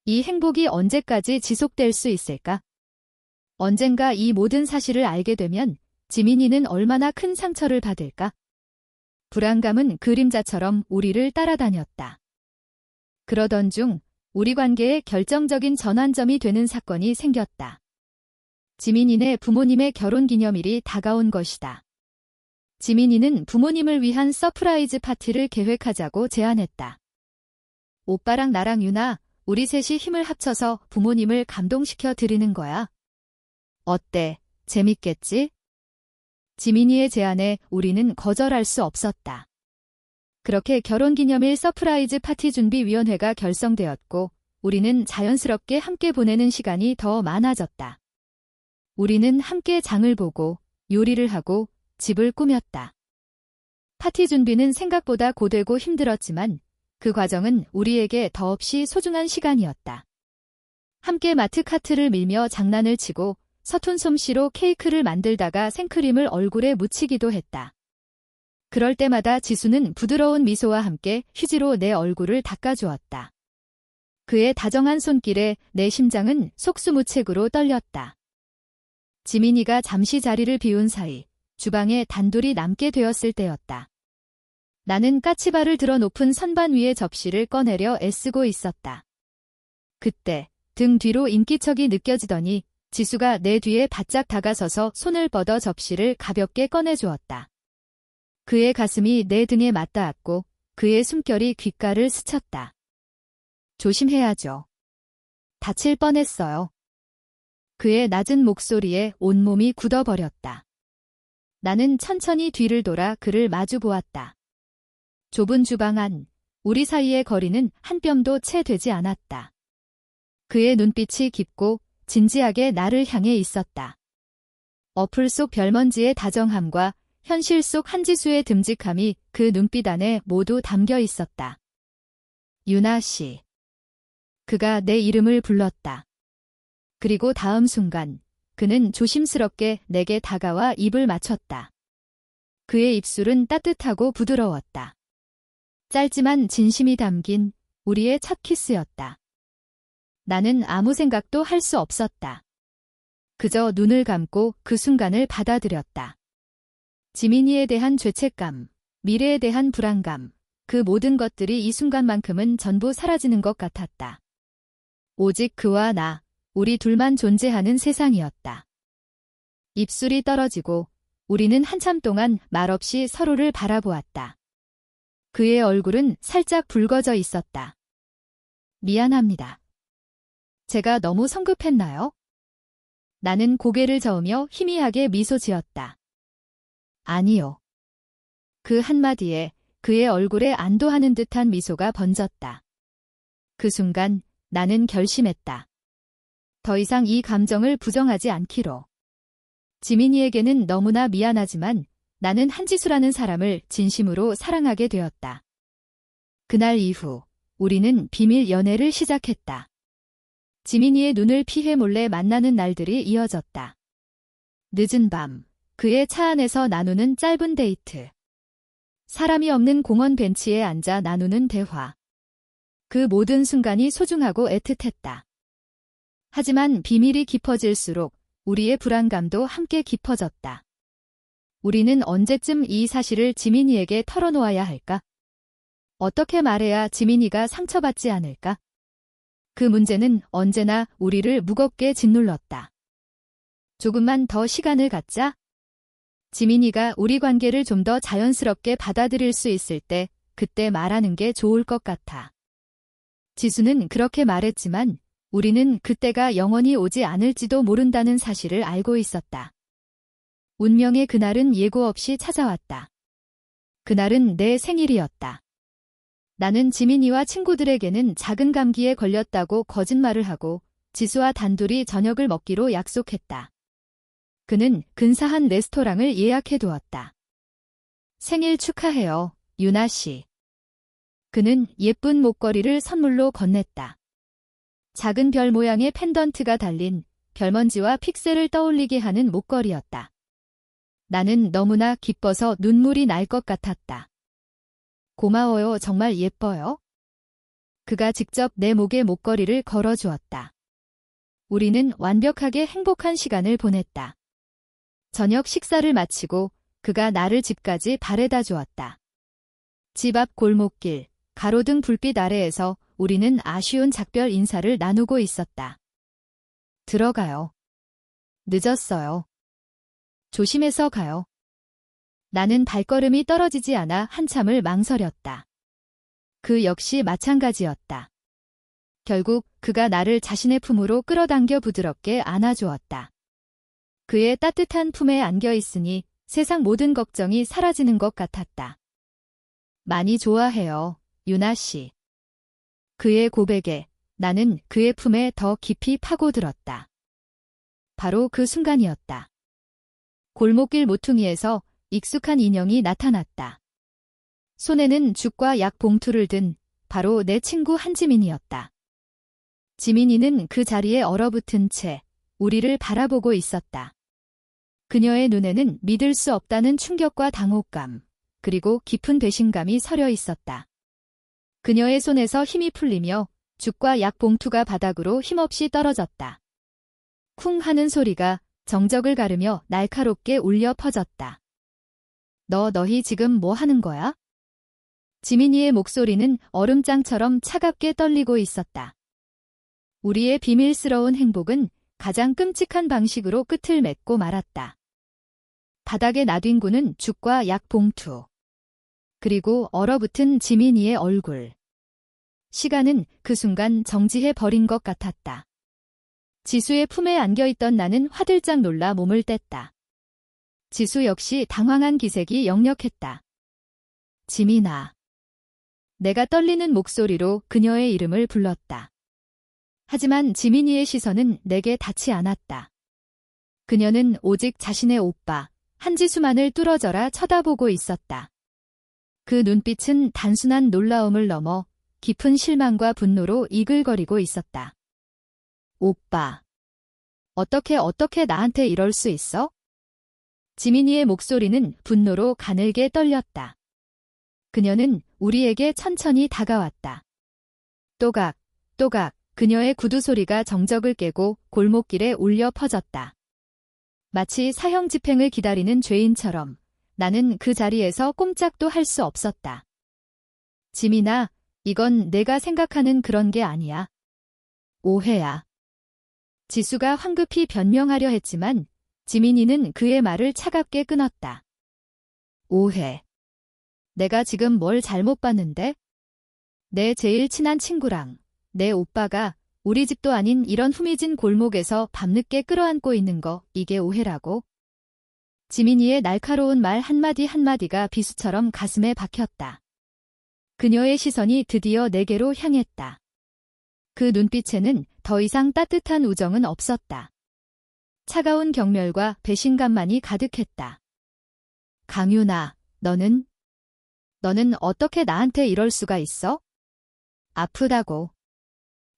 이 행복이 언제까지 지속될 수 있을까? 언젠가 이 모든 사실을 알게 되면 지민이는 얼마나 큰 상처를 받을까? 불안감은 그림자처럼 우리를 따라다녔다. 그러던 중 우리 관계에 결정적인 전환점이 되는 사건이 생겼다. 지민이네 부모님의 결혼기념일이 다가온 것이다. 지민이는 부모님을 위한 서프라이즈 파티를 계획하자고 제안했다. 오빠랑 나랑 유나, 우리 셋이 힘을 합쳐서 부모님을 감동시켜 드리는 거야. 어때? 재밌겠지? 지민이의 제안에 우리는 거절할 수 없었다. 그렇게 결혼기념일 서프라이즈 파티 준비위원회가 결성되었고 우리는 자연스럽게 함께 보내는 시간이 더 많아졌다. 우리는 함께 장을 보고 요리를 하고 집을 꾸몄다. 파티 준비는 생각보다 고되고 힘들었지만 그 과정은 우리에게 더없이 소중한 시간이었다. 함께 마트 카트를 밀며 장난을 치고 서툰 솜씨로 케이크를 만들다가 생크림을 얼굴에 묻히기도 했다. 그럴 때마다 지수는 부드러운 미소와 함께 휴지로 내 얼굴을 닦아주었다. 그의 다정한 손길에 내 심장은 속수무책으로 떨렸다. 지민이가 잠시 자리를 비운 사이 주방에 단둘이 남게 되었을 때였다. 나는 까치발을 들어 높은 선반 위에 접시를 꺼내려 애쓰고 있었다. 그때 등 뒤로 인기척이 느껴지더니 지수가 내 뒤에 바짝 다가서서 손을 뻗어 접시를 가볍게 꺼내주었다. 그의 가슴이 내 등에 맞닿았고 그의 숨결이 귓가를 스쳤다. 조심해야죠. 다칠 뻔했어요. 그의 낮은 목소리에 온몸이 굳어버렸다. 나는 천천히 뒤를 돌아 그를 마주 보았다. 좁은 주방 안, 우리 사이의 거리는 한 뼘도 채 되지 않았다. 그의 눈빛이 깊고 진지하게 나를 향해 있었다. 어플 속 별먼지의 다정함과 현실 속 한지수의 듬직함이 그 눈빛 안에 모두 담겨 있었다. 유나 씨. 그가 내 이름을 불렀다. 그리고 다음 순간 그는 조심스럽게 내게 다가와 입을 맞췄다. 그의 입술은 따뜻하고 부드러웠다. 짧지만 진심이 담긴 우리의 첫 키스였다. 나는 아무 생각도 할 수 없었다. 그저 눈을 감고 그 순간을 받아들였다. 지민이에 대한 죄책감, 미래에 대한 불안감, 그 모든 것들이 이 순간만큼은 전부 사라지는 것 같았다. 오직 그와 나, 우리 둘만 존재하는 세상이었다. 입술이 떨어지고 우리는 한참 동안 말없이 서로를 바라보았다. 그의 얼굴은 살짝 붉어져 있었다. 미안합니다. 제가 너무 성급했나요? 나는 고개를 저으며 희미하게 미소 지었다. 아니요. 그 한마디에 그의 얼굴에 안도하는 듯한 미소가 번졌다. 그 순간 나는 결심했다. 더 이상 이 감정을 부정하지 않기로. 지민이에게는 너무나 미안하지만 나는 한지수라는 사람을 진심으로 사랑하게 되었다. 그날 이후 우리는 비밀 연애를 시작했다. 지민이의 눈을 피해 몰래 만나는 날들이 이어졌다. 늦은 밤, 그의 차 안에서 나누는 짧은 데이트. 사람이 없는 공원 벤치에 앉아 나누는 대화. 그 모든 순간이 소중하고 애틋했다. 하지만 비밀이 깊어질수록 우리의 불안감도 함께 깊어졌다. 우리는 언제쯤 이 사실을 지민이에게 털어놓아야 할까? 어떻게 말해야 지민이가 상처받지 않을까? 그 문제는 언제나 우리를 무겁게 짓눌렀다. 조금만 더 시간을 갖자. 지민이가 우리 관계를 좀 더 자연스럽게 받아들일 수 있을 때 그때 말하는 게 좋을 것 같아. 지수는 그렇게 말했지만 우리는 그때가 영원히 오지 않을지도 모른다는 사실을 알고 있었다. 운명의 그날은 예고 없이 찾아왔다. 그날은 내 생일이었다. 나는 지민이와 친구들에게는 작은 감기에 걸렸다고 거짓말을 하고 지수와 단둘이 저녁을 먹기로 약속했다. 그는 근사한 레스토랑을 예약해두었다. 생일 축하해요, 유나 씨. 그는 예쁜 목걸이를 선물로 건넸다. 작은 별 모양의 펜던트가 달린 별먼지와 픽셀을 떠올리게 하는 목걸이였다. 나는 너무나 기뻐서 눈물이 날 것 같았다. 고마워요, 정말 예뻐요. 그가 직접 내 목에 목걸이를 걸어주었다. 우리는 완벽하게 행복한 시간을 보냈다. 저녁 식사를 마치고 그가 나를 집까지 바래다 주었다. 집 앞 골목길, 가로등 불빛 아래에서 우리는 아쉬운 작별 인사를 나누고 있었다. 들어가요. 늦었어요. 조심해서 가요. 나는 발걸음이 떨어지지 않아 한참을 망설였다. 그 역시 마찬가지였다. 결국 그가 나를 자신의 품으로 끌어당겨 부드럽게 안아주었다. 그의 따뜻한 품에 안겨 있으니 세상 모든 걱정이 사라지는 것 같았다. 많이 좋아해요, 유나 씨. 그의 고백에 나는 그의 품에 더 깊이 파고들었다. 바로 그 순간이었다. 골목길 모퉁이에서 익숙한 인형이 나타났다. 손에는 죽과 약 봉투를 든 바로 내 친구 한지민이었다. 지민이는 그 자리에 얼어붙은 채 우리를 바라보고 있었다. 그녀의 눈에는 믿을 수 없다는 충격과 당혹감, 그리고 깊은 배신감이 서려 있었다. 그녀의 손에서 힘이 풀리며 죽과 약 봉투가 바닥으로 힘없이 떨어졌다. 쿵 하는 소리가 정적을 가르며 날카롭게 울려 퍼졌다. 너희 지금 뭐 하는 거야? 지민이의 목소리는 얼음장처럼 차갑게 떨리고 있었다. 우리의 비밀스러운 행복은 가장 끔찍한 방식으로 끝을 맺고 말았다. 바닥에 놔둔 죽과 약 봉투. 그리고 얼어붙은 지민이의 얼굴. 시간은 그 순간 정지해 버린 것 같았다. 지수의 품에 안겨있던 나는 화들짝 놀라 몸을 뗐다. 지수 역시 당황한 기색이 역력했다. 지민아. 내가 떨리는 목소리로 그녀의 이름을 불렀다. 하지만 지민이의 시선은 내게 닿지 않았다. 그녀는 오직 자신의 오빠, 한지수만을 뚫어져라 쳐다보고 있었다. 그 눈빛은 단순한 놀라움을 넘어 깊은 실망과 분노로 이글거리고 있었다. 오빠. 어떻게 나한테 이럴 수 있어? 지민이의 목소리는 분노로 가늘게 떨렸다. 그녀는 우리에게 천천히 다가왔다. 또각, 또각, 그녀의 구두 소리가 정적을 깨고 골목길에 울려 퍼졌다. 마치 사형 집행을 기다리는 죄인처럼 나는 그 자리에서 꼼짝도 할 수 없었다. 지민아, 이건 내가 생각하는 그런 게 아니야. 오해야. 지수가 황급히 변명하려 했지만 지민이는 그의 말을 차갑게 끊었다. 오해. 내가 지금 뭘 잘못 봤는데? 내 제일 친한 친구랑 내 오빠가 우리 집도 아닌 이런 후미진 골목에서 밤늦게 끌어안고 있는 거 이게 오해라고? 지민이의 날카로운 말 한마디 한마디가 비수처럼 가슴에 박혔다. 그녀의 시선이 드디어 내게로 향했다. 그 눈빛에는 더 이상 따뜻한 우정은 없었다. 차가운 경멸과 배신감만이 가득했다. 강윤아, 너는 어떻게 나한테 이럴 수가 있어? 아프다고.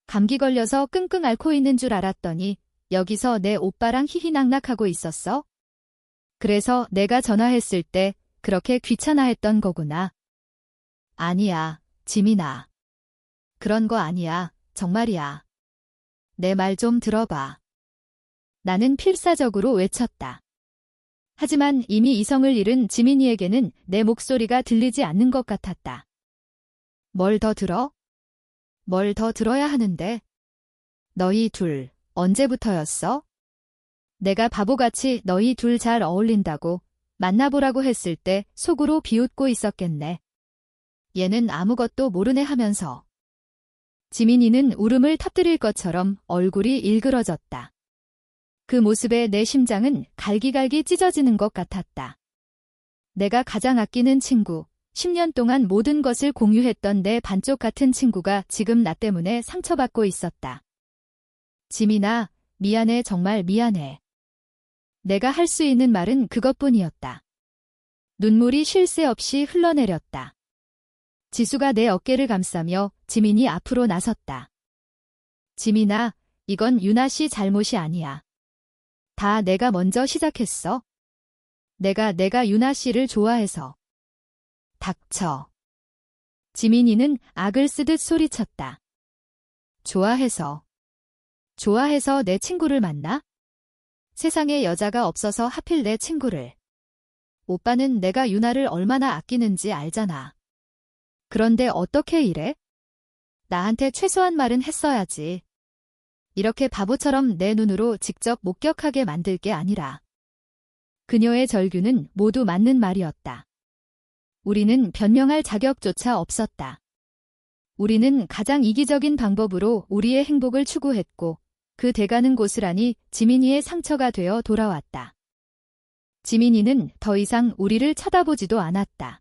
감기 걸려서 끙끙 앓고 있는 줄 알았더니 여기서 내 오빠랑 희희낙낙하고 있었어? 그래서 내가 전화했을 때 그렇게 귀찮아했던 거구나. 아니야, 지민아. 그런 거 아니야, 정말이야. 내 말 좀 들어봐. 나는 필사적으로 외쳤다. 하지만 이미 이성을 잃은 지민이에게는 내 목소리가 들리지 않는 것 같았다. 뭘 더 들어? 뭘 더 들어야 하는데? 너희 둘, 언제부터였어? 내가 바보같이 너희 둘 잘 어울린다고 만나보라고 했을 때 속으로 비웃고 있었겠네. 얘는 아무것도 모르네 하면서. 지민이는 울음을 터뜨릴 것처럼 얼굴이 일그러졌다. 그 모습에 내 심장은 갈기갈기 찢어지는 것 같았다. 내가 가장 아끼는 친구, 10년 동안 모든 것을 공유했던 내 반쪽 같은 친구가 지금 나 때문에 상처받고 있었다. 지민아, 미안해, 정말 미안해. 내가 할 수 있는 말은 그것뿐이었다. 눈물이 쉴 새 없이 흘러내렸다. 지수가 내 어깨를 감싸며 지민이 앞으로 나섰다. 지민아, 이건 유나 씨 잘못이 아니야. 다 내가 먼저 시작했어. 내가 유나 씨를 좋아해서. 닥쳐. 지민이는 악을 쓰듯 소리쳤다. 좋아해서 내 친구를 만나? 세상에 여자가 없어서 하필 내 친구를. 오빠는 내가 유나를 얼마나 아끼는지 알잖아. 그런데 어떻게 이래? 나한테 최소한 말은 했어야지. 이렇게 바보처럼 내 눈으로 직접 목격하게 만들 게 아니라. 그녀의 절규는 모두 맞는 말이었다. 우리는 변명할 자격조차 없었다. 우리는 가장 이기적인 방법으로 우리의 행복을 추구했고 그 대가는 고스란히 지민이의 상처가 되어 돌아왔다. 지민이는 더 이상 우리를 쳐다보지도 않았다.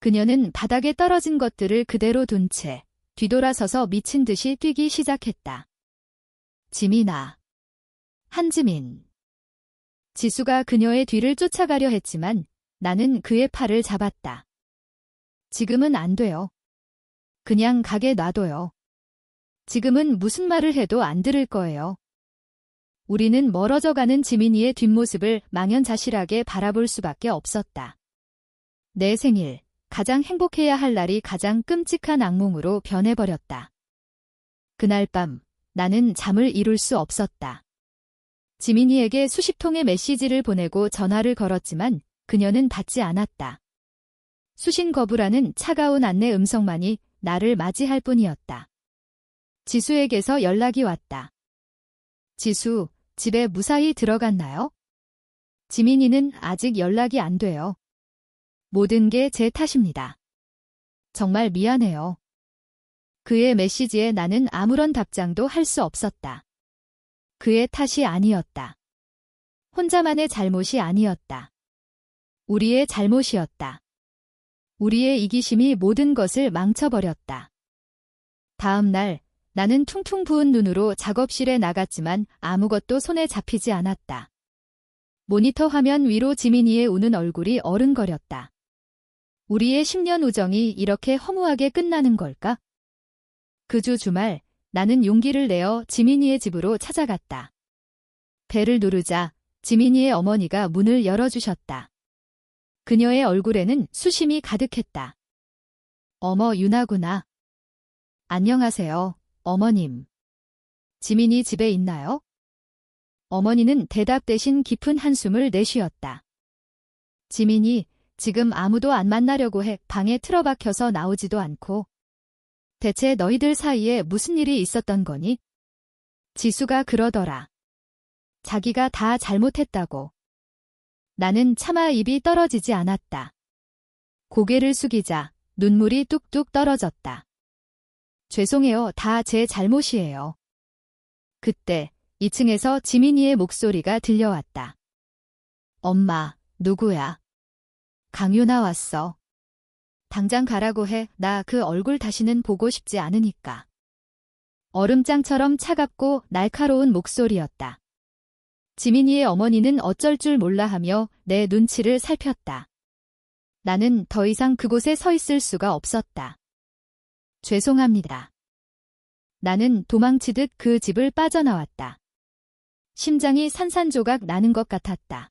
그녀는 바닥에 떨어진 것들을 그대로 둔 채 뒤돌아서서 미친 듯이 뛰기 시작했다. 지민아. 한지민. 지수가 그녀의 뒤를 쫓아가려 했지만 나는 그의 팔을 잡았다. 지금은 안 돼요. 그냥 가게 놔둬요. 지금은 무슨 말을 해도 안 들을 거예요. 우리는 멀어져가는 지민이의 뒷모습을 망연자실하게 바라볼 수밖에 없었다. 내 생일, 가장 행복해야 할 날이 가장 끔찍한 악몽으로 변해버렸다. 그날 밤, 나는 잠을 이룰 수 없었다. 지민이에게 수십 통의 메시지를 보내고 전화를 걸었지만 그녀는 받지 않았다. 수신 거부라는 차가운 안내 음성만이 나를 맞이할 뿐이었다. 지수에게서 연락이 왔다. 지수, 집에 무사히 들어갔나요? 지민이는 아직 연락이 안 돼요. 모든 게 제 탓입니다. 정말 미안해요. 그의 메시지에 나는 아무런 답장도 할 수 없었다. 그의 탓이 아니었다. 혼자만의 잘못이 아니었다. 우리의 잘못이었다. 우리의 이기심이 모든 것을 망쳐버렸다. 다음 날, 나는 퉁퉁 부은 눈으로 작업실에 나갔지만 아무것도 손에 잡히지 않았다. 모니터 화면 위로 지민이의 우는 얼굴이 어른거렸다. 우리의 10년 우정이 이렇게 허무하게 끝나는 걸까? 그 주 주말, 나는 용기를 내어 지민이의 집으로 찾아갔다. 벨을 누르자 지민이의 어머니가 문을 열어주셨다. 그녀의 얼굴에는 수심이 가득했다. 어머, 유나구나. 안녕하세요, 어머님. 지민이 집에 있나요? 어머니는 대답 대신 깊은 한숨을 내쉬었다. 지민이 지금 아무도 안 만나려고 해 방에 틀어박혀서 나오지도 않고. 대체 너희들 사이에 무슨 일이 있었던 거니? 지수가 그러더라. 자기가 다 잘못했다고. 나는 차마 입이 떨어지지 않았다. 고개를 숙이자 눈물이 뚝뚝 떨어졌다. 죄송해요. 다 제 잘못이에요. 그때 2층에서 지민이의 목소리가 들려왔다. 엄마, 누구야? 강유나 왔어. 당장 가라고 해. 나 그 얼굴 다시는 보고 싶지 않으니까. 얼음장처럼 차갑고 날카로운 목소리였다. 지민이의 어머니는 어쩔 줄 몰라 하며 내 눈치를 살폈다. 나는 더 이상 그곳에 서 있을 수가 없었다. 죄송합니다. 나는 도망치듯 그 집을 빠져나왔다. 심장이 산산조각 나는 것 같았다.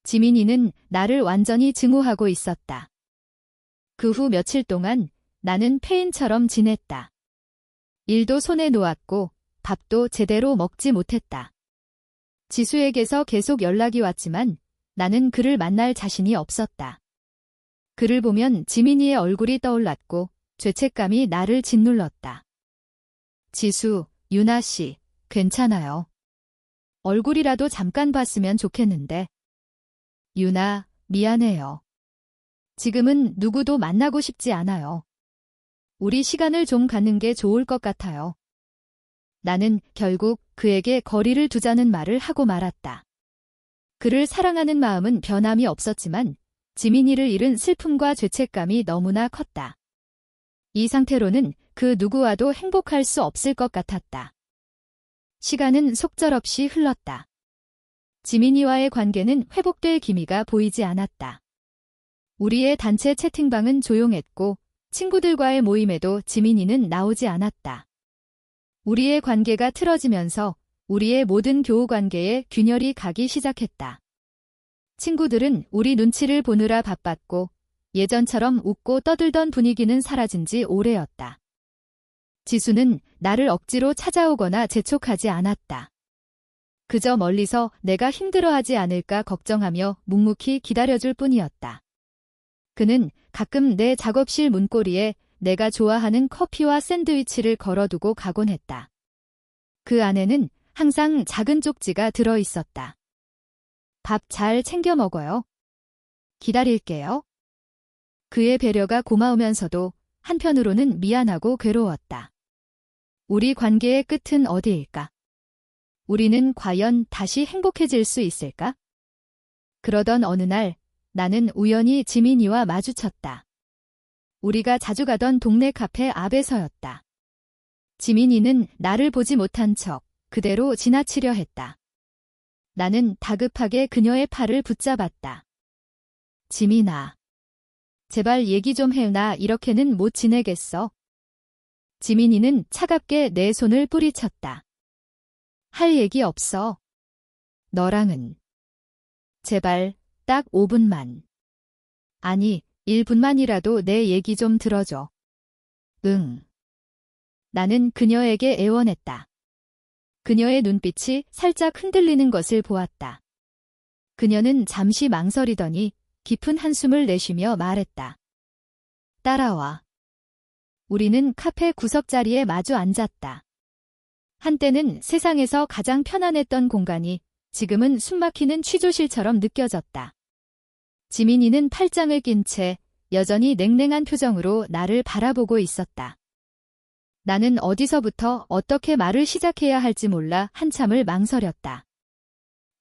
지민이는 나를 완전히 증오하고 있었다. 그 후 며칠 동안 나는 폐인처럼 지냈다. 일도 손에 놓았고 밥도 제대로 먹지 못했다. 지수에게서 계속 연락이 왔지만 나는 그를 만날 자신이 없었다. 그를 보면 지민이의 얼굴이 떠올랐고 죄책감이 나를 짓눌렀다. 지수, 유나 씨, 괜찮아요. 얼굴이라도 잠깐 봤으면 좋겠는데. 유나, 미안해요. 지금은 누구도 만나고 싶지 않아요. 우리 시간을 좀 갖는 게 좋을 것 같아요. 나는 결국 그에게 거리를 두자는 말을 하고 말았다. 그를 사랑하는 마음은 변함이 없었지만 지민이를 잃은 슬픔과 죄책감이 너무나 컸다. 이 상태로는 그 누구와도 행복할 수 없을 것 같았다. 시간은 속절없이 흘렀다. 지민이와의 관계는 회복될 기미가 보이지 않았다. 우리의 단체 채팅방은 조용했고 친구들과의 모임에도 지민이는 나오지 않았다. 우리의 관계가 틀어지면서 우리의 모든 교우관계에 균열이 가기 시작했다. 친구들은 우리 눈치를 보느라 바빴고 예전처럼 웃고 떠들던 분위기는 사라진 지 오래였다. 지수는 나를 억지로 찾아오거나 재촉하지 않았다. 그저 멀리서 내가 힘들어하지 않을까 걱정하며 묵묵히 기다려줄 뿐이었다. 그는 가끔 내 작업실 문고리에 내가 좋아하는 커피와 샌드위치를 걸어두고 가곤 했다. 그 안에는 항상 작은 쪽지가 들어있었다. 밥 잘 챙겨 먹어요. 기다릴게요. 그의 배려가 고마우면서도 한편으로는 미안하고 괴로웠다. 우리 관계의 끝은 어디일까? 우리는 과연 다시 행복해질 수 있을까? 그러던 어느 날 나는 우연히 지민이와 마주쳤다. 우리가 자주 가던 동네 카페 앞에서였다. 지민이는 나를 보지 못한 척 그대로 지나치려 했다. 나는 다급하게 그녀의 팔을 붙잡았다. 지민아. 제발 얘기 좀 해. 나 이렇게는 못 지내겠어. 지민이는 차갑게 내 손을 뿌리쳤다. 할 얘기 없어. 너랑은. 제발 딱 5분만. 아니, 1분만이라도 내 얘기 좀 들어줘. 응. 나는 그녀에게 애원했다. 그녀의 눈빛이 살짝 흔들리는 것을 보았다. 그녀는 잠시 망설이더니 깊은 한숨을 내쉬며 말했다. 따라와. 우리는 카페 구석자리에 마주 앉았다. 한때는 세상에서 가장 편안했던 공간이 지금은 숨막히는 취조실처럼 느껴졌다. 지민이는 팔짱을 낀 채 여전히 냉랭한 표정으로 나를 바라보고 있었다. 나는 어디서부터 어떻게 말을 시작해야 할지 몰라 한참을 망설였다.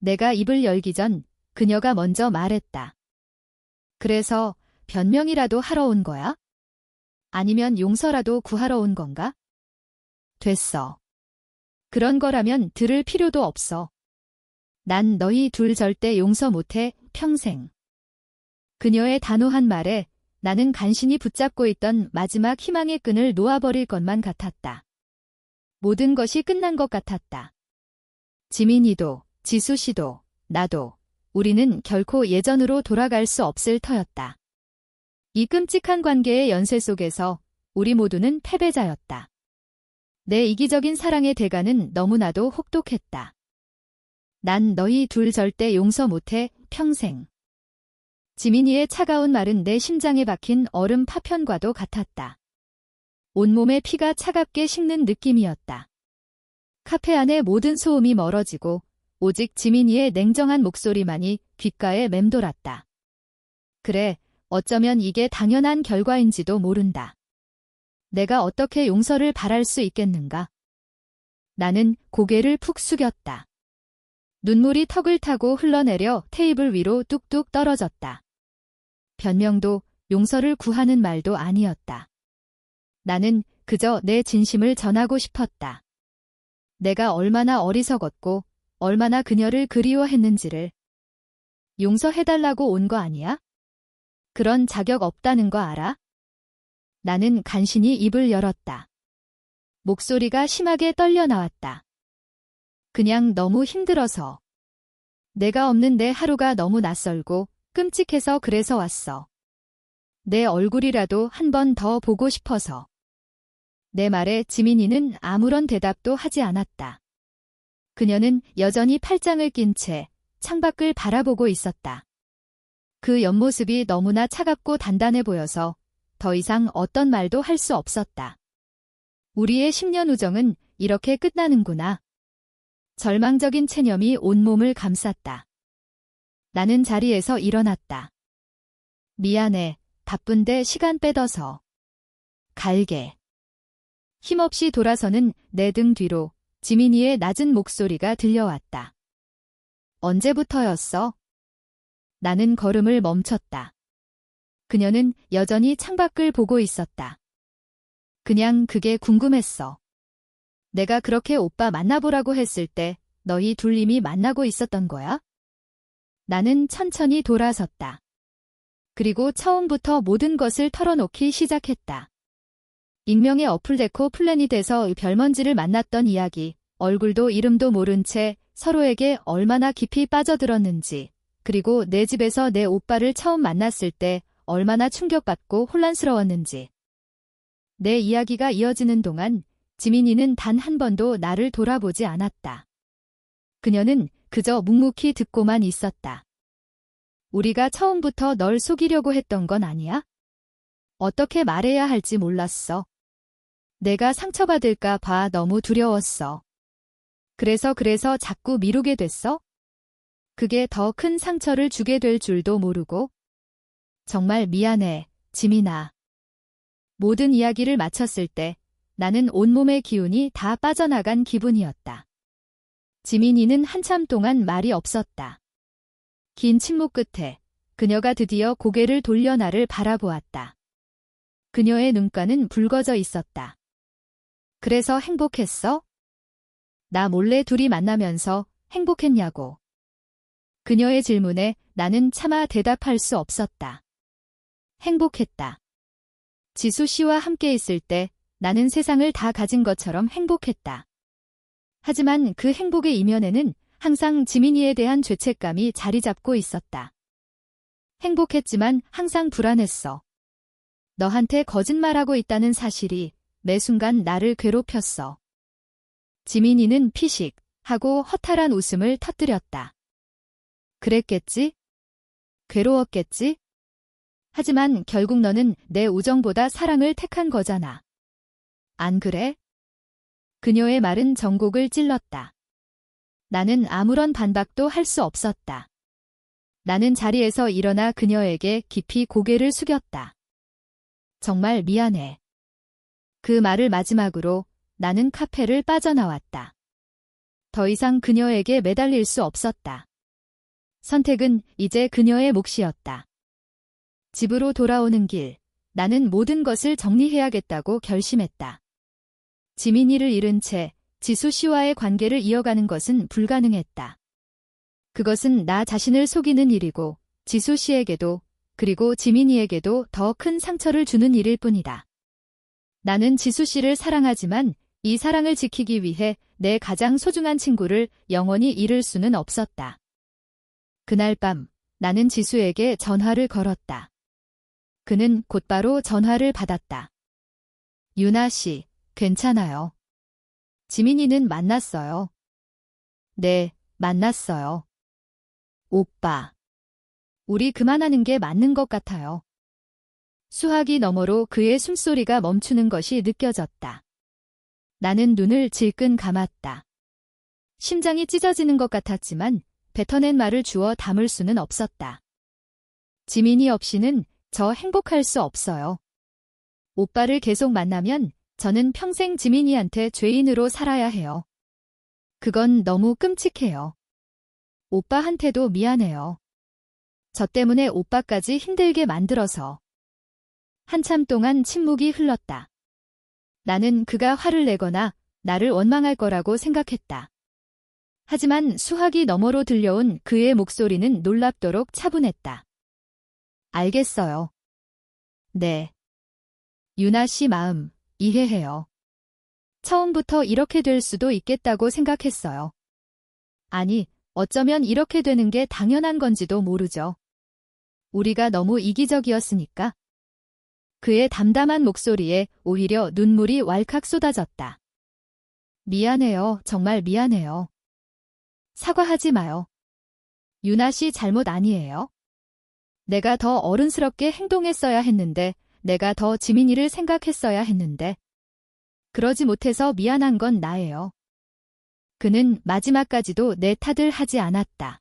내가 입을 열기 전 그녀가 먼저 말했다. 그래서 변명이라도 하러 온 거야? 아니면 용서라도 구하러 온 건가? 됐어. 그런 거라면 들을 필요도 없어. 난 너희 둘 절대 용서 못해, 평생. 그녀의 단호한 말에 나는 간신히 붙잡고 있던 마지막 희망의 끈을 놓아버릴 것만 같았다. 모든 것이 끝난 것 같았다. 지민이도, 지수씨도, 나도, 우리는 결코 예전으로 돌아갈 수 없을 터였다. 이 끔찍한 관계의 연쇄 속에서 우리 모두는 패배자였다. 내 이기적인 사랑의 대가는 너무나도 혹독했다. 난 너희 둘 절대 용서 못해, 평생. 지민이의 차가운 말은 내 심장에 박힌 얼음 파편과도 같았다. 온몸의 피가 차갑게 식는 느낌이었다. 카페 안의 모든 소음이 멀어지고 오직 지민이의 냉정한 목소리만이 귓가에 맴돌았다. 그래, 어쩌면 이게 당연한 결과인지도 모른다. 내가 어떻게 용서를 바랄 수 있겠는가? 나는 고개를 푹 숙였다. 눈물이 턱을 타고 흘러내려 테이블 위로 뚝뚝 떨어졌다. 변명도 용서를 구하는 말도 아니었다. 나는 그저 내 진심을 전하고 싶었다. 내가 얼마나 어리석었고 얼마나 그녀를 그리워했는지를. 용서해달라고 온 거 아니야? 그런 자격 없다는 거 알아? 나는 간신히 입을 열었다. 목소리가 심하게 떨려 나왔다. 그냥 너무 힘들어서. 내가 없는 내 하루가 너무 낯설고 끔찍해서 그래서 왔어. 내 얼굴이라도 한 번 더 보고 싶어서. 내 말에 지민이는 아무런 대답도 하지 않았다. 그녀는 여전히 팔짱을 낀 채 창밖을 바라보고 있었다. 그 옆모습이 너무나 차갑고 단단해 보여서 더 이상 어떤 말도 할 수 없었다. 우리의 10년 우정은 이렇게 끝나는구나. 절망적인 체념이 온몸을 감쌌다. 나는 자리에서 일어났다. 미안해, 바쁜데 시간 빼둬서. 갈게. 힘없이 돌아서는 내 등 뒤로 지민이의 낮은 목소리가 들려왔다. 언제부터였어? 나는 걸음을 멈췄다. 그녀는 여전히 창밖을 보고 있었다. 그냥 그게 궁금했어. 내가 그렇게 오빠 만나보라고 했을 때 너희 둘 이미 만나고 있었던 거야? 나는 천천히 돌아섰다. 그리고 처음부터 모든 것을 털어놓기 시작했다. 익명의 어플데코 플래닛에서 별먼지를 만났던 이야기, 얼굴도 이름도 모른 채 서로에게 얼마나 깊이 빠져들었는지, 그리고 내 집에서 내 오빠를 처음 만났을 때 얼마나 충격받고 혼란스러웠는지. 내 이야기가 이어지는 동안 지민이는 단 한 번도 나를 돌아보지 않았다. 그녀는 그저 묵묵히 듣고만 있었다. 우리가 처음부터 널 속이려고 했던 건 아니야? 어떻게 말해야 할지 몰랐어. 내가 상처받을까 봐 너무 두려웠어. 그래서 자꾸 미루게 됐어? 그게 더 큰 상처를 주게 될 줄도 모르고. 정말 미안해, 지민아. 모든 이야기를 마쳤을 때 나는 온몸의 기운이 다 빠져나간 기분이었다. 지민이는 한참 동안 말이 없었다. 긴 침묵 끝에 그녀가 드디어 고개를 돌려 나를 바라보았다. 그녀의 눈가는 붉어져 있었다. 그래서 행복했어? 나 몰래 둘이 만나면서 행복했냐고. 그녀의 질문에 나는 차마 대답할 수 없었다. 행복했다. 지수 씨와 함께 있을 때 나는 세상을 다 가진 것처럼 행복했다. 하지만 그 행복의 이면에는 항상 지민이에 대한 죄책감이 자리 잡고 있었다. 행복했지만 항상 불안했어. 너한테 거짓말하고 있다는 사실이 매 순간 나를 괴롭혔어. 지민이는 피식 하고 허탈한 웃음을 터뜨렸다. 그랬겠지? 괴로웠겠지? 하지만 결국 너는 내 우정보다 사랑을 택한 거잖아. 안 그래? 그녀의 말은 전곡을 찔렀다. 나는 아무런 반박도 할 수 없었다. 나는 자리에서 일어나 그녀에게 깊이 고개를 숙였다. 정말 미안해. 그 말을 마지막으로 나는 카페를 빠져나왔다. 더 이상 그녀에게 매달릴 수 없었다. 선택은 이제 그녀의 몫이었다. 집으로 돌아오는 길, 나는 모든 것을 정리해야겠다고 결심했다. 지민이를 잃은 채 지수 씨와의 관계를 이어가는 것은 불가능했다. 그것은 나 자신을 속이는 일이고 지수 씨에게도 그리고 지민이에게도 더 큰 상처를 주는 일일 뿐이다. 나는 지수 씨를 사랑하지만 이 사랑을 지키기 위해 내 가장 소중한 친구를 영원히 잃을 수는 없었다. 그날 밤 나는 지수에게 전화를 걸었다. 그는 곧바로 전화를 받았다. 유나 씨, 괜찮아요. 지민이는 만났어요. 네, 만났어요. 오빠. 우리 그만하는 게 맞는 것 같아요. 수화기 너머로 그의 숨소리가 멈추는 것이 느껴졌다. 나는 눈을 질끈 감았다. 심장이 찢어지는 것 같았지만 뱉어낸 말을 주워 담을 수는 없었다. 지민이 없이는 저 행복할 수 없어요. 오빠를 계속 만나면 저는 평생 지민이한테 죄인으로 살아야 해요. 그건 너무 끔찍해요. 오빠한테도 미안해요. 저 때문에 오빠까지 힘들게 만들어서. 한참 동안 침묵이 흘렀다. 나는 그가 화를 내거나 나를 원망할 거라고 생각했다. 하지만 수화기 너머로 들려온 그의 목소리는 놀랍도록 차분했다. 알겠어요. 네. 유나 씨 마음 이해해요. 처음부터 이렇게 될 수도 있겠다고 생각했어요. 아니, 어쩌면 이렇게 되는 게 당연한 건지도 모르죠. 우리가 너무 이기적이었으니까. 그의 담담한 목소리에 오히려 눈물이 왈칵 쏟아졌다. 미안해요. 정말 미안해요. 사과하지 마요. 유나 씨 잘못 아니에요. 내가 더 어른스럽게 행동했어야 했는데, 내가 더 지민이를 생각했어야 했는데. 그러지 못해서 미안한 건 나예요. 그는 마지막까지도 내 탓을 하지 않았다.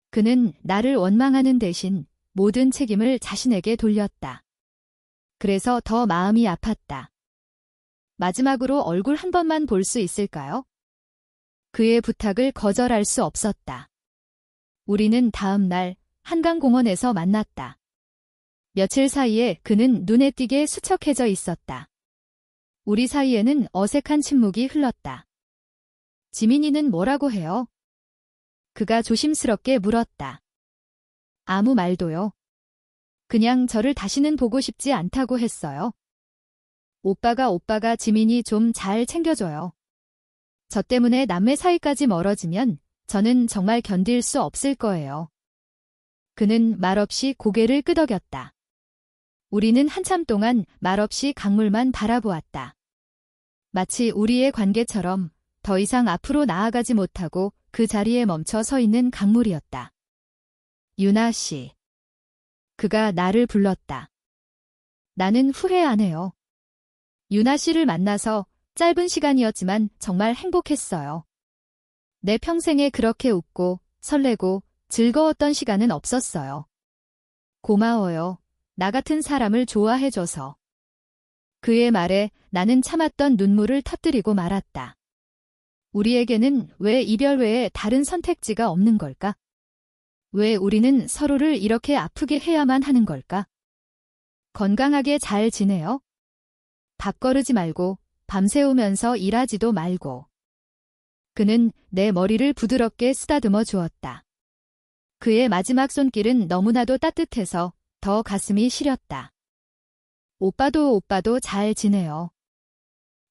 그는 나를 원망하는 대신 모든 책임을 자신에게 돌렸다. 그래서 더 마음이 아팠다. 마지막으로 얼굴 한 번만 볼 수 있을까요? 그의 부탁을 거절할 수 없었다. 우리는 다음 날 한강공원에서 만났다. 며칠 사이에 그는 눈에 띄게 수척해져 있었다. 우리 사이에는 어색한 침묵이 흘렀다. 지민이는 뭐라고 해요? 그가 조심스럽게 물었다. 아무 말도요. 그냥 저를 다시는 보고 싶지 않다고 했어요. 오빠가 지민이 좀 잘 챙겨줘요. 저 때문에 남매 사이까지 멀어지면 저는 정말 견딜 수 없을 거예요. 그는 말없이 고개를 끄덕였다. 우리는 한참 동안 말없이 강물만 바라보았다. 마치 우리의 관계처럼 더 이상 앞으로 나아가지 못하고 그 자리에 멈춰 서 있는 강물이었다. 유나 씨. 그가 나를 불렀다. 나는 후회 안 해요. 유나 씨를 만나서 짧은 시간이었지만 정말 행복했어요. 내 평생에 그렇게 웃고 설레고 즐거웠던 시간은 없었어요. 고마워요. 나 같은 사람을 좋아해줘서. 그의 말에 나는 참았던 눈물을 터뜨리고 말았다. 우리에게는 왜 이별 외에 다른 선택지가 없는 걸까? 왜 우리는 서로를 이렇게 아프게 해야만 하는 걸까? 건강하게 잘 지내요? 밥 거르지 말고 밤새우면서 일하지도 말고. 그는 내 머리를 부드럽게 쓰다듬어 주었다. 그의 마지막 손길은 너무나도 따뜻해서 더 가슴이 시렸다. 오빠도 잘 지내요.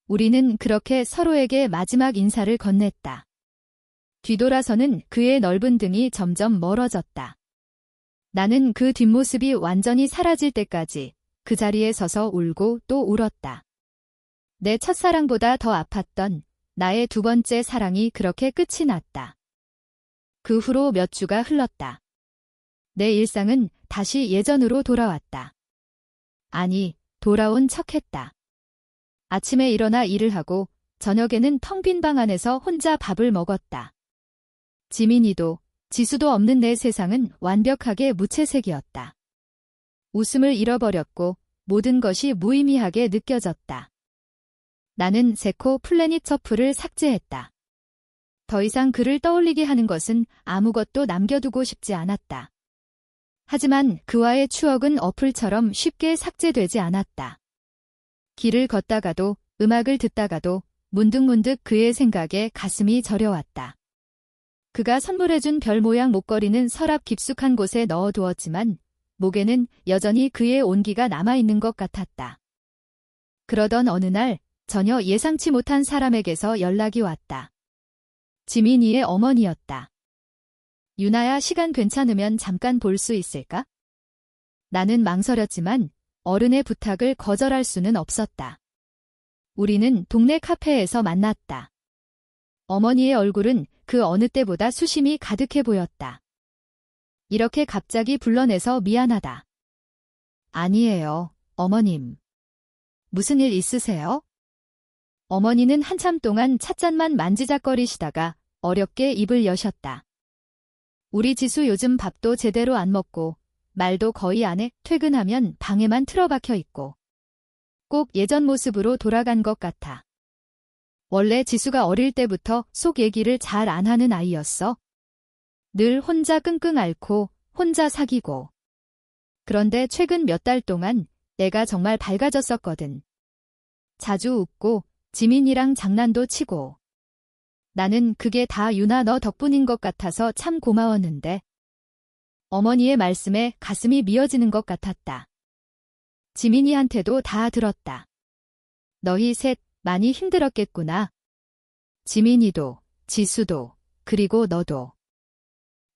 우리는 그렇게 서로에게 마지막 인사를 건넸다. 뒤돌아서는 그의 넓은 등이 점점 멀어졌다. 나는 그 뒷모습이 완전히 사라질 때까지 그 자리에 서서 울고 또 울었다. 내 첫사랑보다 더 아팠던 나의 두 번째 사랑이 그렇게 끝이 났다. 그 후로 몇 주가 흘렀다. 내 일상은 다시 예전으로 돌아왔다. 아니, 돌아온 척했다. 아침에 일어나 일을 하고 저녁에는 텅 빈 방 안에서 혼자 밥을 먹었다. 지민이도 지수도 없는 내 세상은 완벽하게 무채색이었다. 웃음을 잃어버렸고 모든 것이 무의미하게 느껴졌다. 나는 세코 플래닛 서프를 삭제했다. 더 이상 그를 떠올리게 하는 것은 아무것도 남겨두고 싶지 않았다. 하지만 그와의 추억은 어플처럼 쉽게 삭제되지 않았다. 길을 걷다가도 음악을 듣다가도 문득문득 그의 생각에 가슴이 저려왔다. 그가 선물해준 별 모양 목걸이는 서랍 깊숙한 곳에 넣어두었지만 목에는 여전히 그의 온기가 남아있는 것 같았다. 그러던 어느 날 전혀 예상치 못한 사람에게서 연락이 왔다. 지민이의 어머니였다. 유나야, 시간 괜찮으면 잠깐 볼 수 있을까? 나는 망설였지만 어른의 부탁을 거절할 수는 없었다. 우리는 동네 카페에서 만났다. 어머니의 얼굴은 그 어느 때보다 수심이 가득해 보였다. 이렇게 갑자기 불러내서 미안하다. 아니에요, 어머님. 무슨 일 있으세요? 어머니는 한참 동안 찻잔만 만지작거리시다가 어렵게 입을 여셨다. 우리 지수 요즘 밥도 제대로 안 먹고 말도 거의 안 해. 퇴근하면 방에만 틀어박혀 있고 꼭 예전 모습으로 돌아간 것 같아. 원래 지수가 어릴 때부터 속 얘기를 잘 안 하는 아이였어. 늘 혼자 끙끙 앓고 혼자 사귀고. 그런데 최근 몇 달 동안 내가 정말 밝아졌었거든. 자주 웃고 지민이랑 장난도 치고. 나는 그게 다 유나 너 덕분인 것 같아서 참 고마웠는데. 어머니의 말씀에 가슴이 미어지는 것 같았다. 지민이한테도 다 들었다. 너희 셋 많이 힘들었겠구나. 지민이도, 지수도, 그리고 너도.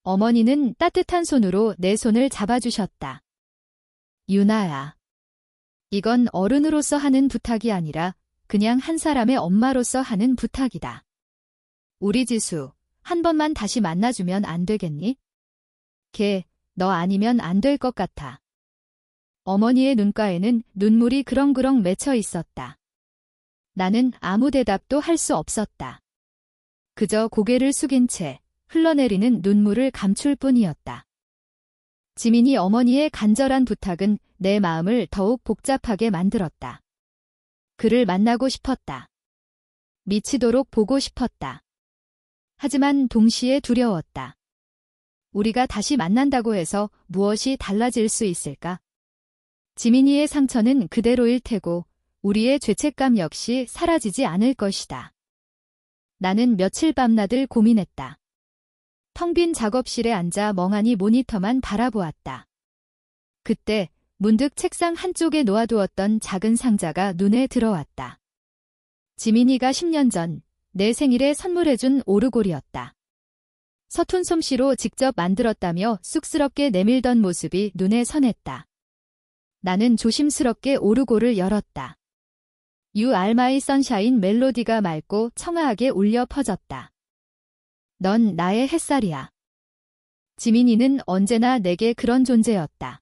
어머니는 따뜻한 손으로 내 손을 잡아주셨다. 유나야. 이건 어른으로서 하는 부탁이 아니라 그냥 한 사람의 엄마로서 하는 부탁이다. 우리 지수, 한 번만 다시 만나주면 안 되겠니? 걔, 너 아니면 안 될 것 같아. 어머니의 눈가에는 눈물이 그렁그렁 맺혀 있었다. 나는 아무 대답도 할 수 없었다. 그저 고개를 숙인 채 흘러내리는 눈물을 감출 뿐이었다. 지민이 어머니의 간절한 부탁은 내 마음을 더욱 복잡하게 만들었다. 그를 만나고 싶었다. 미치도록 보고 싶었다. 하지만 동시에 두려웠다. 우리가 다시 만난다고 해서 무엇이 달라질 수 있을까? 지민이의 상처는 그대로일 테고 우리의 죄책감 역시 사라지지 않을 것이다. 나는 며칠 밤낮을 고민했다. 텅 빈 작업실에 앉아 멍하니 모니터만 바라보았다. 그때 문득 책상 한쪽에 놓아두었던 작은 상자가 눈에 들어왔다. 지민이가 10년 전 내 생일에 선물해준 오르골이었다. 서툰 솜씨로 직접 만들었다며 쑥스럽게 내밀던 모습이 눈에 선했다. 나는 조심스럽게 오르골을 열었다. You are my sunshine 멜로디가 맑고 청아하게 울려 퍼졌다. 넌 나의 햇살이야. 지민이는 언제나 내게 그런 존재였다.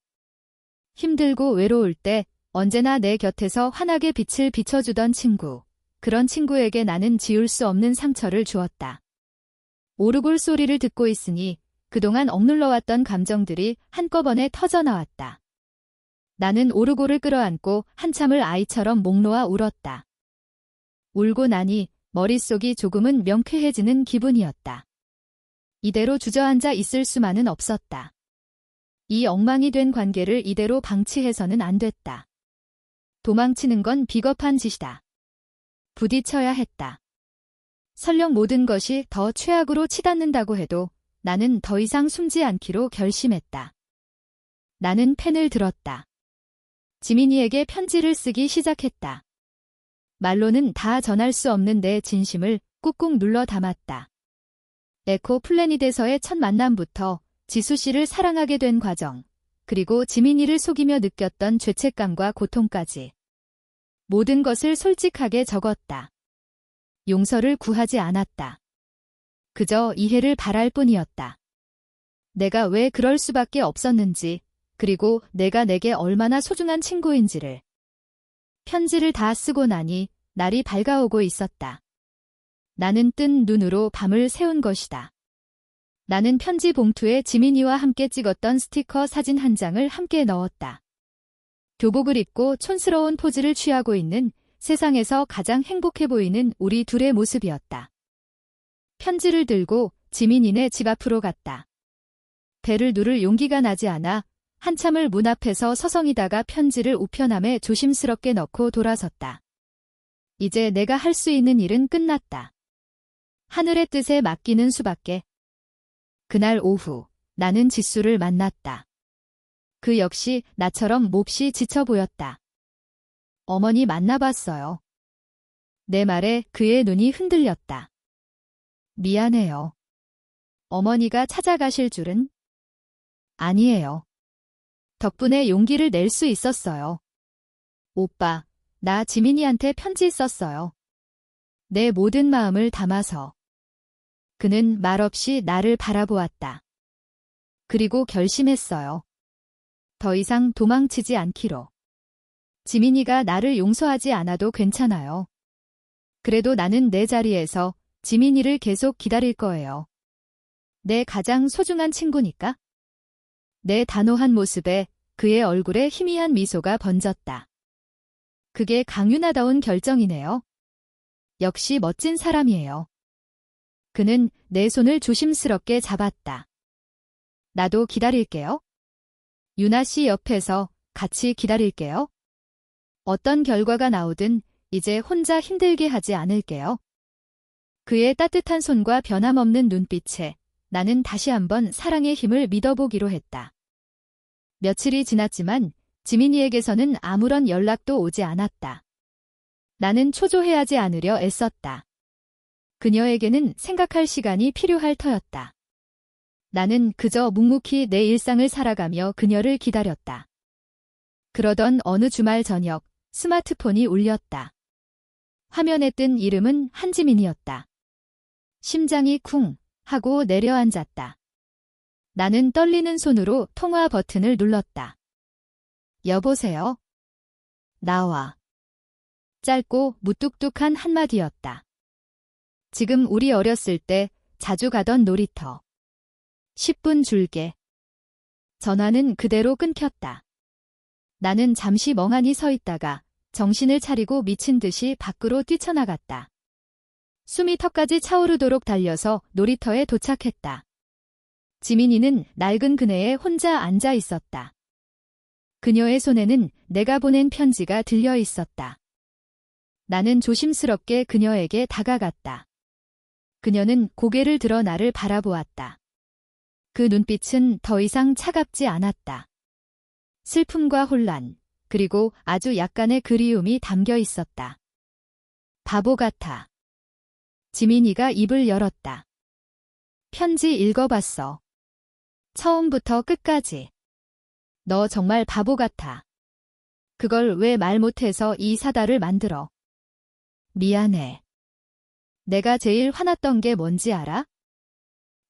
힘들고 외로울 때 언제나 내 곁에서 환하게 빛을 비춰주던 친구. 그런 친구에게 나는 지울 수 없는 상처를 주었다. 오르골 소리를 듣고 있으니 그동안 억눌러왔던 감정들이 한꺼번에 터져나왔다. 나는 오르골을 끌어안고 한참을 아이처럼 목 놓아 울었다. 울고 나니 머릿속이 조금은 명쾌해지는 기분이었다. 이대로 주저앉아 있을 수만은 없었다. 이 엉망이 된 관계를 이대로 방치해서는 안 됐다. 도망치는 건 비겁한 짓이다. 부딪혀야 했다. 설령 모든 것이 더 최악으로 치닫는다고 해도 나는 더 이상 숨지 않기로 결심했다. 나는 펜을 들었다. 지민이에게 편지를 쓰기 시작했다. 말로는 다 전할 수 없는 내 진심을 꾹꾹 눌러 담았다. 에코 플래닛에서의 첫 만남부터 지수 씨를 사랑하게 된 과정, 그리고 지민이를 속이며 느꼈던 죄책감과 고통까지. 모든 것을 솔직하게 적었다. 용서를 구하지 않았다. 그저 이해를 바랄 뿐이었다. 내가 왜 그럴 수밖에 없었는지, 그리고 내가 내게 얼마나 소중한 친구인지를. 편지를 다 쓰고 나니 날이 밝아오고 있었다. 나는 뜬 눈으로 밤을 새운 것이다. 나는 편지 봉투에 지민이와 함께 찍었던 스티커 사진 한 장을 함께 넣었다. 교복을 입고 촌스러운 포즈를 취하고 있는 세상에서 가장 행복해 보이는 우리 둘의 모습이었다. 편지를 들고 지민이네 집 앞으로 갔다. 배를 누를 용기가 나지 않아 한참을 문 앞에서 서성이다가 편지를 우편함에 조심스럽게 넣고 돌아섰다. 이제 내가 할 수 있는 일은 끝났다. 하늘의 뜻에 맡기는 수밖에. 그날 오후 나는 지수를 만났다. 그 역시 나처럼 몹시 지쳐 보였다. 어머니 만나봤어요. 내 말에 그의 눈이 흔들렸다. 미안해요. 어머니가 찾아가실 줄은? 아니에요. 덕분에 용기를 낼 수 있었어요. 오빠, 나 지민이한테 편지 썼어요. 내 모든 마음을 담아서. 그는 말없이 나를 바라보았다. 그리고 결심했어요. 더 이상 도망치지 않기로. 지민이가 나를 용서하지 않아도 괜찮아요. 그래도 나는 내 자리에서 지민이를 계속 기다릴 거예요. 내 가장 소중한 친구니까. 내 단호한 모습에 그의 얼굴에 희미한 미소가 번졌다. 그게 강윤아다운 결정이네요. 역시 멋진 사람이에요. 그는 내 손을 조심스럽게 잡았다. 나도 기다릴게요. 윤아 씨 옆에서 같이 기다릴게요. 어떤 결과가 나오든 이제 혼자 힘들게 하지 않을게요. 그의 따뜻한 손과 변함없는 눈빛에 나는 다시 한번 사랑의 힘을 믿어보기로 했다. 며칠이 지났지만 지민이에게서는 아무런 연락도 오지 않았다. 나는 초조해하지 않으려 애썼다. 그녀에게는 생각할 시간이 필요할 터였다. 나는 그저 묵묵히 내 일상을 살아가며 그녀를 기다렸다. 그러던 어느 주말 저녁 스마트폰이 울렸다. 화면에 뜬 이름은 한지민이었다. 심장이 쿵 하고 내려앉았다. 나는 떨리는 손으로 통화 버튼을 눌렀다. 여보세요? 나와. 짧고 무뚝뚝한 한마디였다. 지금 우리 어렸을 때 자주 가던 놀이터. 10분 줄게. 전화는 그대로 끊겼다. 나는 잠시 멍하니 서 있다가 정신을 차리고 미친 듯이 밖으로 뛰쳐나갔다. 숨이 턱까지 차오르도록 달려서 놀이터에 도착했다. 지민이는 낡은 그네에 혼자 앉아 있었다. 그녀의 손에는 내가 보낸 편지가 들려 있었다. 나는 조심스럽게 그녀에게 다가갔다. 그녀는 고개를 들어 나를 바라보았다. 그 눈빛은 더 이상 차갑지 않았다. 슬픔과 혼란, 그리고 아주 약간의 그리움이 담겨 있었다. 바보 같아. 지민이가 입을 열었다. 편지 읽어봤어. 처음부터 끝까지. 너 정말 바보 같아. 그걸 왜 말 못해서 이 사달을 만들어. 미안해. 내가 제일 화났던 게 뭔지 알아?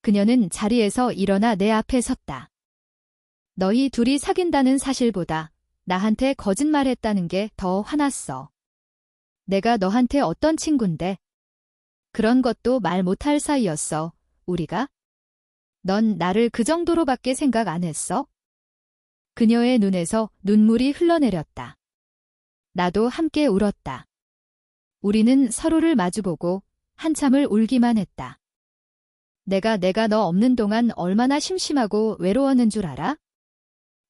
그녀는 자리에서 일어나 내 앞에 섰다. 너희 둘이 사귄다는 사실보다 나한테 거짓말했다는 게 더 화났어. 내가 너한테 어떤 친군데? 그런 것도 말 못할 사이였어, 우리가? 넌 나를 그 정도로밖에 생각 안 했어? 그녀의 눈에서 눈물이 흘러내렸다. 나도 함께 울었다. 우리는 서로를 마주보고 한참을 울기만 했다. 내가 너 없는 동안 얼마나 심심하고 외로웠는 줄 알아?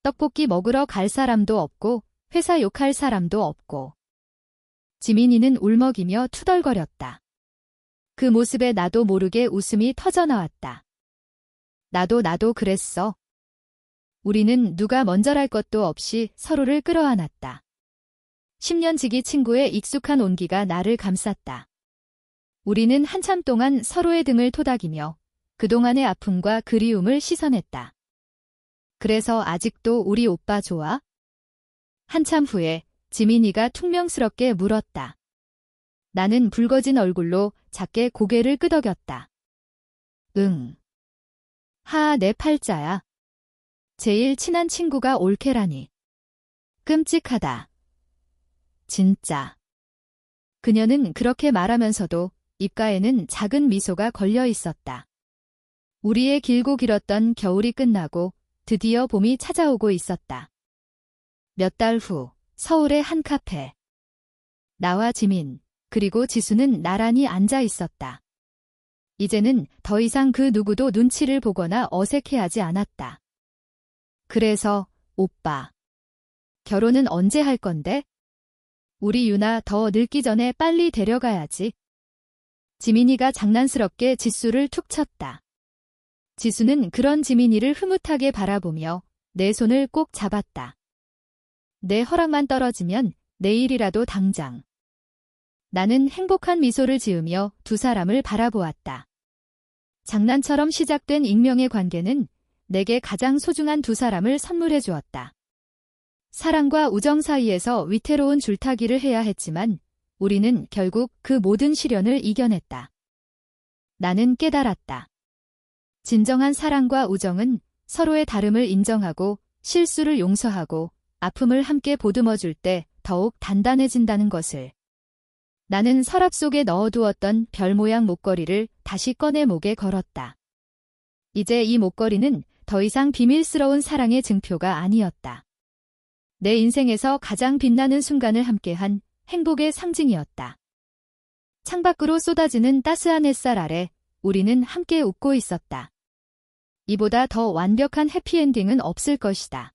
떡볶이 먹으러 갈 사람도 없고 회사 욕할 사람도 없고. 지민이는 울먹이며 투덜거렸다. 그 모습에 나도 모르게 웃음이 터져나왔다. 나도 그랬어. 우리는 누가 먼저랄 것도 없이 서로를 끌어안았다. 10년 지기 친구의 익숙한 온기가 나를 감쌌다. 우리는 한참 동안 서로의 등을 토닥이며 그동안의 아픔과 그리움을 씻어냈다. 그래서 아직도 우리 오빠 좋아? 한참 후에 지민이가 퉁명스럽게 물었다. 나는 붉어진 얼굴로 작게 고개를 끄덕였다. 응. 내 팔자야. 제일 친한 친구가 올케라니. 끔찍하다. 진짜. 그녀는 그렇게 말하면서도 입가에는 작은 미소가 걸려 있었다. 우리의 길고 길었던 겨울이 끝나고 드디어 봄이 찾아오고 있었다. 몇 달 후, 서울의 한 카페. 나와 지민, 그리고 지수는 나란히 앉아 있었다. 이제는 더 이상 그 누구도 눈치를 보거나 어색해하지 않았다. 그래서, 오빠. 결혼은 언제 할 건데? 우리 유나 더 늙기 전에 빨리 데려가야지. 지민이가 장난스럽게 지수를 툭 쳤다. 지수는 그런 지민이를 흐뭇하게 바라보며 내 손을 꼭 잡았다. 내 허락만 떨어지면 내일이라도 당장. 나는 행복한 미소를 지으며 두 사람을 바라보았다. 장난처럼 시작된 익명의 관계는 내게 가장 소중한 두 사람을 선물해 주었다. 사랑과 우정 사이에서 위태로운 줄타기를 해야 했지만 우리는 결국 그 모든 시련을 이겨냈다. 나는 깨달았다. 진정한 사랑과 우정은 서로의 다름을 인정하고 실수를 용서하고 아픔을 함께 보듬어줄 때 더욱 단단해진다는 것을. 나는 서랍 속에 넣어두었던 별 모양 목걸이를 다시 꺼내 목에 걸었다. 이제 이 목걸이는 더 이상 비밀스러운 사랑의 증표가 아니었다. 내 인생에서 가장 빛나는 순간을 함께한 행복의 상징이었다. 창밖으로 쏟아지는 따스한 햇살 아래 우리는 함께 웃고 있었다. 이보다 더 완벽한 해피엔딩은 없을 것이다.